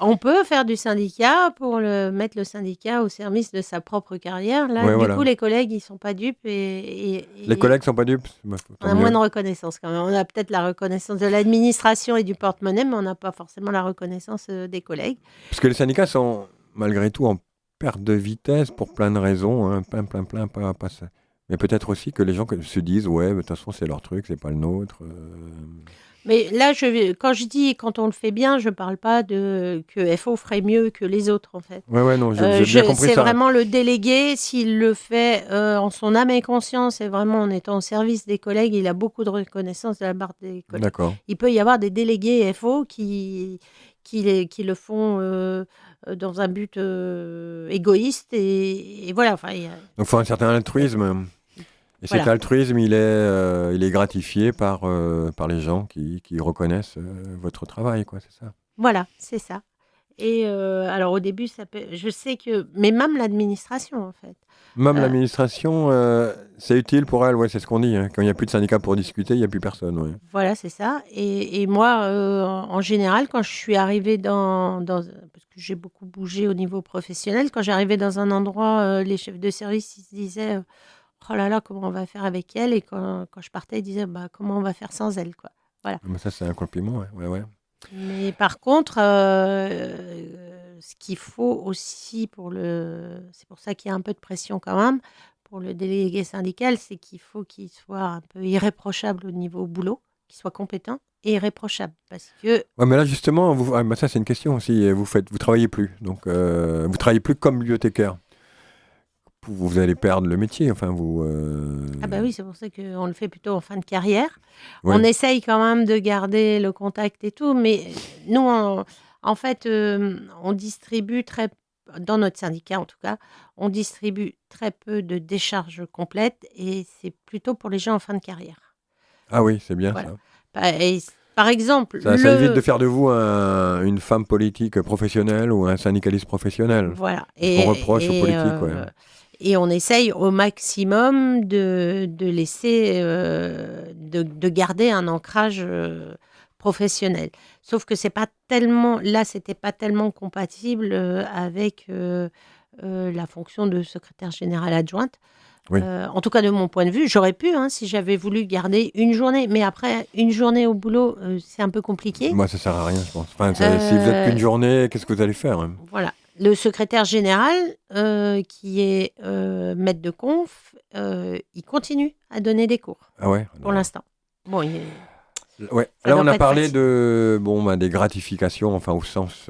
On peut faire du syndicat pour mettre le syndicat au service de sa propre carrière. Là, Ouais, du voilà. coup, les collègues, ils sont pas dupes et Les collègues sont pas dupes, on tant a mieux. moins de reconnaissance quand même. On a peut-être la reconnaissance de l'administration et du porte-monnaie, mais on n'a pas forcément la reconnaissance des collègues. Parce que les syndicats sont malgré tout en perte de vitesse pour plein de raisons, hein, plein, pas ça. Mais peut-être aussi que les gens se disent, ouais, de toute façon c'est leur truc, c'est pas le nôtre. Mais là, quand je dis quand on le fait bien, je parle pas de que FO ferait mieux que les autres, en fait. Ouais, non, j'ai bien compris C'est ça. vraiment le délégué, s'il le fait en son âme et conscience et vraiment en étant au service des collègues, il a beaucoup de reconnaissance de la part des collègues. D'accord. Il peut y avoir des délégués FO qui le font dans un but égoïste et voilà. Enfin, Donc il faut un certain altruisme. Et cet Voilà. altruisme, il est gratifié par les gens qui reconnaissent votre travail, quoi, c'est ça. Voilà, c'est ça. Et alors au début, je sais que, mais même l'administration, en fait. Même Euh, l'administration, c'est utile pour elle, ouais, c'est ce qu'on dit, hein. Quand il n'y a plus de syndicat pour discuter, il n'y a plus personne, ouais. Voilà, c'est ça. Et moi, en général, quand je suis arrivée parce que j'ai beaucoup bougé au niveau professionnel, quand j'arrivais dans un endroit, les chefs de service, ils se disaient oh là là, comment on va faire avec elle? Et quand je partais, ils disaient bah, comment on va faire sans elle, quoi. Voilà. Mais ça, c'est un compliment, ouais. Mais par contre, ce qu'il faut aussi c'est pour ça qu'il y a un peu de pression quand même pour le délégué syndical, c'est qu'il faut qu'il soit un peu irréprochable au niveau boulot, qu'il soit compétent et irréprochable. Parce que, Ouais, mais là, justement, ça, c'est une question aussi. Vous travaillez plus. Donc, vous travaillez plus comme bibliothécaire. Vous allez perdre le métier, enfin, ah bah oui, c'est pour ça qu'on le fait plutôt en fin de carrière. Ouais. On essaye quand même de garder le contact et tout, mais nous, en fait, on distribue dans notre syndicat en tout cas, on distribue très peu de décharges complètes et c'est plutôt pour les gens en fin de carrière. Ah oui, c'est bien Voilà. ça. Par exemple, Ça évite de faire de vous une femme politique professionnelle ou un syndicaliste professionnel. voilà. Ce qu'on reproche aux politiques, ouais. Et on essaye au maximum de laisser, de garder un ancrage professionnel. Sauf que c'était pas tellement compatible avec la fonction de secrétaire générale adjointe. Oui. En tout cas, de mon point de vue, j'aurais pu, si j'avais voulu garder une journée. Mais après, une journée au boulot, c'est un peu compliqué. Moi, ça sert à rien, je pense. Enfin, si vous êtes qu'une journée, qu'est-ce que vous allez faire, hein? Voilà. Le secrétaire général, qui est maître de conf, il continue à donner des cours Ah ouais? pour l'instant. Bon, Ouais. Ça Là, doit on pas a être parlé facile. des gratifications, enfin, au sens,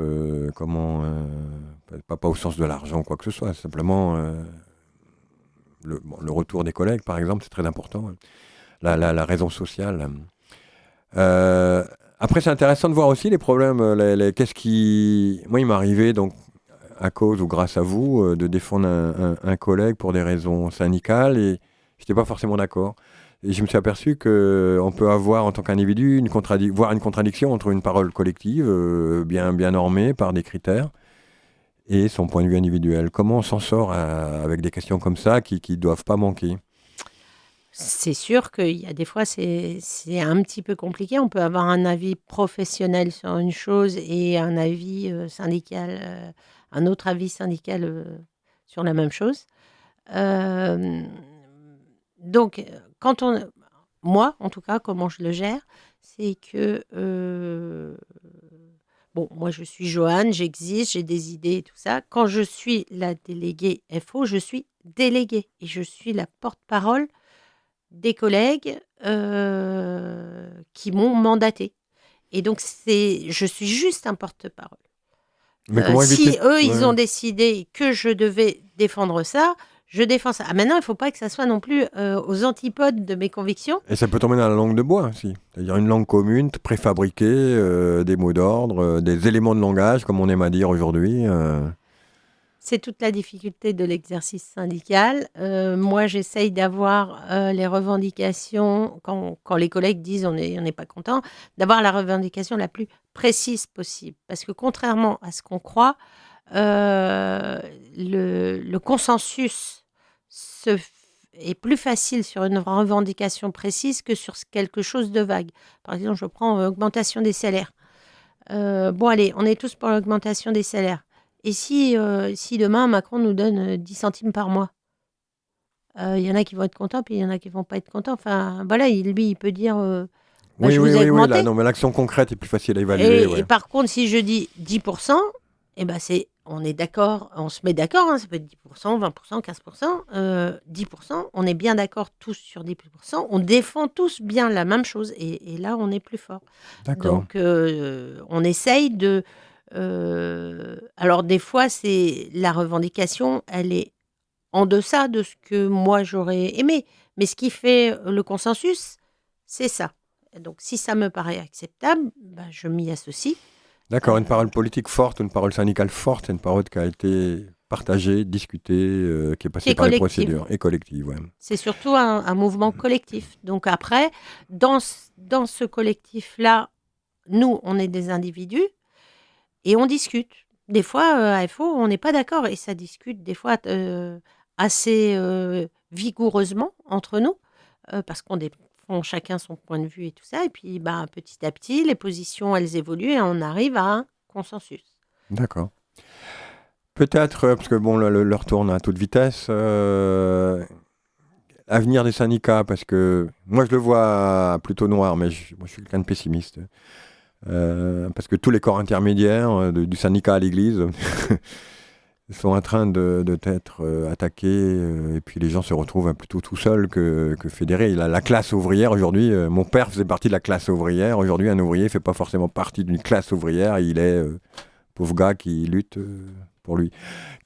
pas au sens de l'argent, quoi que ce soit, simplement le retour des collègues, par exemple, c'est très important, hein. La raison sociale. Après, c'est intéressant de voir aussi les problèmes. Qu'est-ce qui. Moi, il m'est arrivé, donc, à cause ou grâce à vous, de défendre un collègue pour des raisons syndicales et je n'étais pas forcément d'accord. Et je me suis aperçu qu'on peut avoir, en tant qu'individu, voire une contradiction entre une parole collective, bien normée par des critères, et son point de vue individuel. Comment on s'en sort avec des questions comme ça qui ne doivent pas manquer? C'est sûr qu'il y a des fois, c'est un petit peu compliqué. On peut avoir un avis professionnel sur une chose et un avis syndical, un autre avis syndical sur la même chose. Euh, donc, moi, en tout cas, comment je le gère, c'est que, bon, moi, je suis Joanne, j'existe, j'ai des idées et tout ça. Quand je suis la déléguée FO, je suis déléguée et je suis la porte-parole des collègues qui m'ont mandatée. Et donc, je suis juste un porte-parole. Mais comment éviter... Si eux, ils Ouais. ont décidé que je devais défendre ça, je défends ça. Ah, maintenant, il ne faut pas que ça soit non plus aux antipodes de mes convictions. Et ça peut tomber dans la langue de bois aussi. C'est-à-dire une langue commune, préfabriquée, des mots d'ordre, des éléments de langage, comme on aime à dire aujourd'hui. C'est toute la difficulté de l'exercice syndical. Moi, j'essaye d'avoir les revendications, quand les collègues disent on n'est pas content, d'avoir la revendication la plus précise possible. Parce que contrairement à ce qu'on croit, le consensus est plus facile sur une revendication précise que sur quelque chose de vague. Par exemple, je prends augmentation des salaires. Bon, allez, on est tous pour l'augmentation des salaires. Et si demain, Macron nous donne 10 centimes par mois, il y en a qui vont être contents, puis il y en a qui vont pas être contents. Enfin, voilà, lui, il peut dire je vous ai Oui, augmenté. non, mais l'action concrète est plus facile à évaluer. Et par contre, si je dis 10%, eh ben on est d'accord, on se met d'accord, ça peut être 10%, 20%, 15%, 10%, on est bien d'accord tous sur 10%, on défend tous bien la même chose, et là, on est plus fort. D'accord. Donc, on essaye de... alors, des fois, la revendication, elle est en deçà de ce que moi, j'aurais aimé. Mais ce qui fait le consensus, c'est ça. Donc, si ça me paraît acceptable, je m'y associe. D'accord, une parole politique forte, une parole syndicale forte, c'est une parole qui a été partagée, discutée, qui est passée par les procédures, et collective. Ouais. C'est surtout un mouvement collectif. Donc après, dans ce collectif-là, nous, on est des individus et on discute. Des fois, à FO, on n'est pas d'accord et ça discute des fois assez vigoureusement entre nous parce qu'on défend chacun son point de vue et tout ça. Et puis, petit à petit, les positions, elles évoluent et on arrive à un consensus. D'accord. Peut-être, parce que bon, l'heure tourne à toute vitesse, avenir des syndicats, parce que moi je le vois plutôt noir, mais moi je suis quelqu'un de pessimiste. Parce que tous les corps intermédiaires, du syndicat à l'église, sont en train d'être attaqués, et puis les gens se retrouvent plutôt tout seuls que fédérés. La classe ouvrière aujourd'hui, mon père faisait partie de la classe ouvrière. Aujourd'hui, un ouvrier ne fait pas forcément partie d'une classe ouvrière, il est pauvre gars qui lutte pour lui.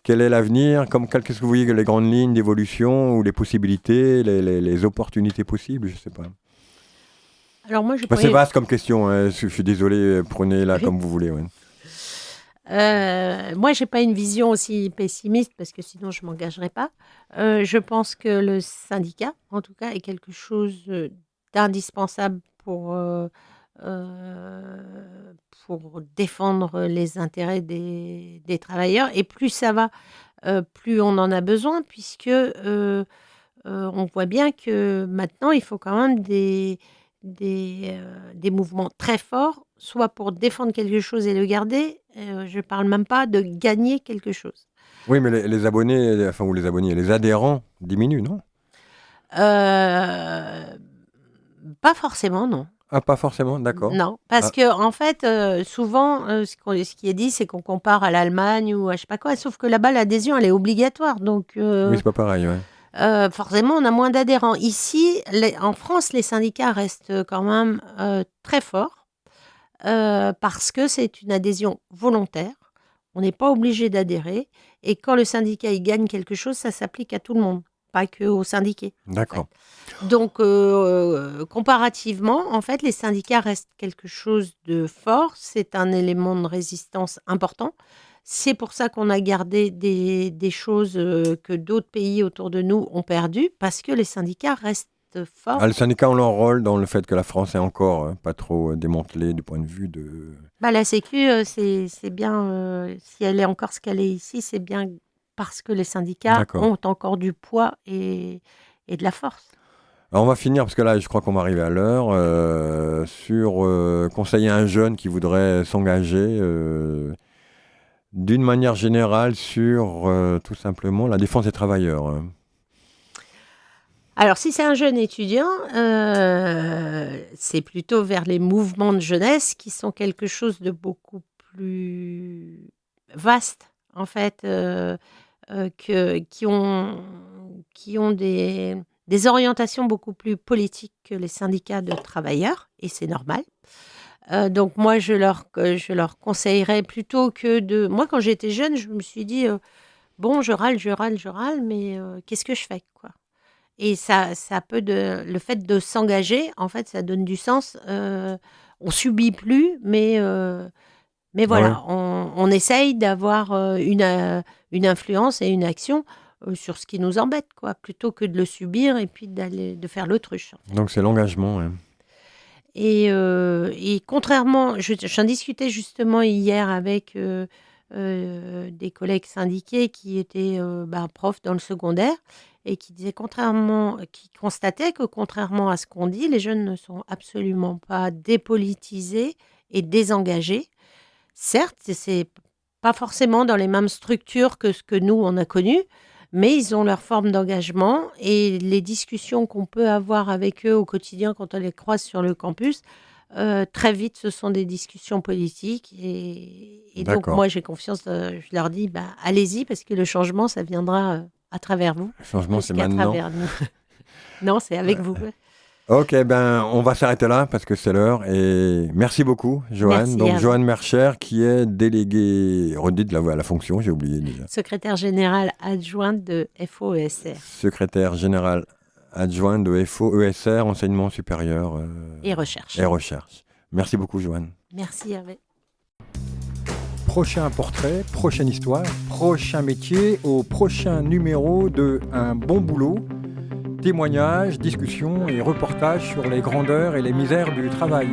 Quel est l'avenir? Qu'est-ce que vous voyez les grandes lignes d'évolution ou les possibilités, les opportunités possibles? Je ne sais pas. Alors moi, C'est vaste comme question, hein. Je suis désolé, prenez-la comme vous voulez. Ouais. Moi, je n'ai pas une vision aussi pessimiste parce que sinon, je ne m'engagerais pas. Je pense que le syndicat, en tout cas, est quelque chose d'indispensable pour défendre les intérêts des travailleurs. Et plus ça va, plus on en a besoin, puisque on voit bien que maintenant, il faut quand même des mouvements très forts, soit pour défendre quelque chose et le garder. Je ne parle même pas de gagner quelque chose. Oui, mais les abonnés, enfin, ou les abonnés, les adhérents diminuent, non? Pas forcément, non. Ah, pas forcément, d'accord. Non, parce Ah. que en fait, souvent, ce qui est dit, c'est qu'on compare à l'Allemagne ou à je sais pas quoi, sauf que là-bas, l'adhésion, elle est obligatoire. Donc, Oui, c'est pas pareil, ouais. forcément, on a moins d'adhérents. Ici, en France, les syndicats restent quand même très forts parce que c'est une adhésion volontaire. On n'est pas obligé d'adhérer. Et quand le syndicat il gagne quelque chose, ça s'applique à tout le monde, pas qu'aux syndiqués. D'accord. Donc, comparativement, en fait, les syndicats restent quelque chose de fort. C'est un élément de résistance important. C'est pour ça qu'on a gardé des choses que d'autres pays autour de nous ont perdues, parce que les syndicats restent forts. Ah, les syndicats ont leur rôle dans le fait que la France est encore pas trop démantelée du point de vue de... La Sécu, c'est bien, si elle est encore ce qu'elle est ici, c'est bien parce que les syndicats D'accord. ont encore du poids et de la force. Alors on va finir, parce que là, je crois qu'on va arriver à l'heure, sur conseiller un jeune qui voudrait s'engager d'une manière générale sur tout simplement la défense des travailleurs. Alors, si c'est un jeune étudiant, c'est plutôt vers les mouvements de jeunesse qui sont quelque chose de beaucoup plus vaste, en fait, qui ont des orientations beaucoup plus politiques que les syndicats de travailleurs, et c'est normal. Donc moi, je leur conseillerais plutôt que de... Moi, quand j'étais jeune, je me suis dit, bon, je râle, mais qu'est-ce que je fais, quoi? Et ça peut le fait de s'engager, en fait, ça donne du sens. On subit plus, mais voilà, on essaye d'avoir une influence et une action sur ce qui nous embête, quoi, plutôt que de le subir et puis de faire l'autruche. En fait. Donc c'est l'engagement. Hein. Et contrairement, j'en discutais justement hier avec des collègues syndiqués qui étaient profs dans le secondaire et qui disaient qui constataient que contrairement à ce qu'on dit, les jeunes ne sont absolument pas dépolitisés et désengagés. Certes, c'est pas forcément dans les mêmes structures que ce que nous on a connu, mais ils ont leur forme d'engagement et les discussions qu'on peut avoir avec eux au quotidien quand on les croise sur le campus, très vite, ce sont des discussions politiques. Et donc, moi, j'ai confiance. Je leur dis, allez-y, parce que le changement, ça viendra à travers vous. Le changement, c'est maintenant. Non, c'est avec vous. Ok, on va s'arrêter là parce que c'est l'heure. Et merci beaucoup, Joanne. Merci donc, Joanne Mercher, qui est déléguée, redite la fonction, j'ai oublié déjà. Secrétaire générale adjointe de FOESR. Secrétaire générale adjointe de FOESR, Enseignement supérieur et recherche. Merci beaucoup, Joanne. Merci, Hervé. Prochain portrait, prochaine histoire, prochain métier, au prochain numéro de Un bon boulot. Témoignages, discussions et reportages sur les grandeurs et les misères du travail.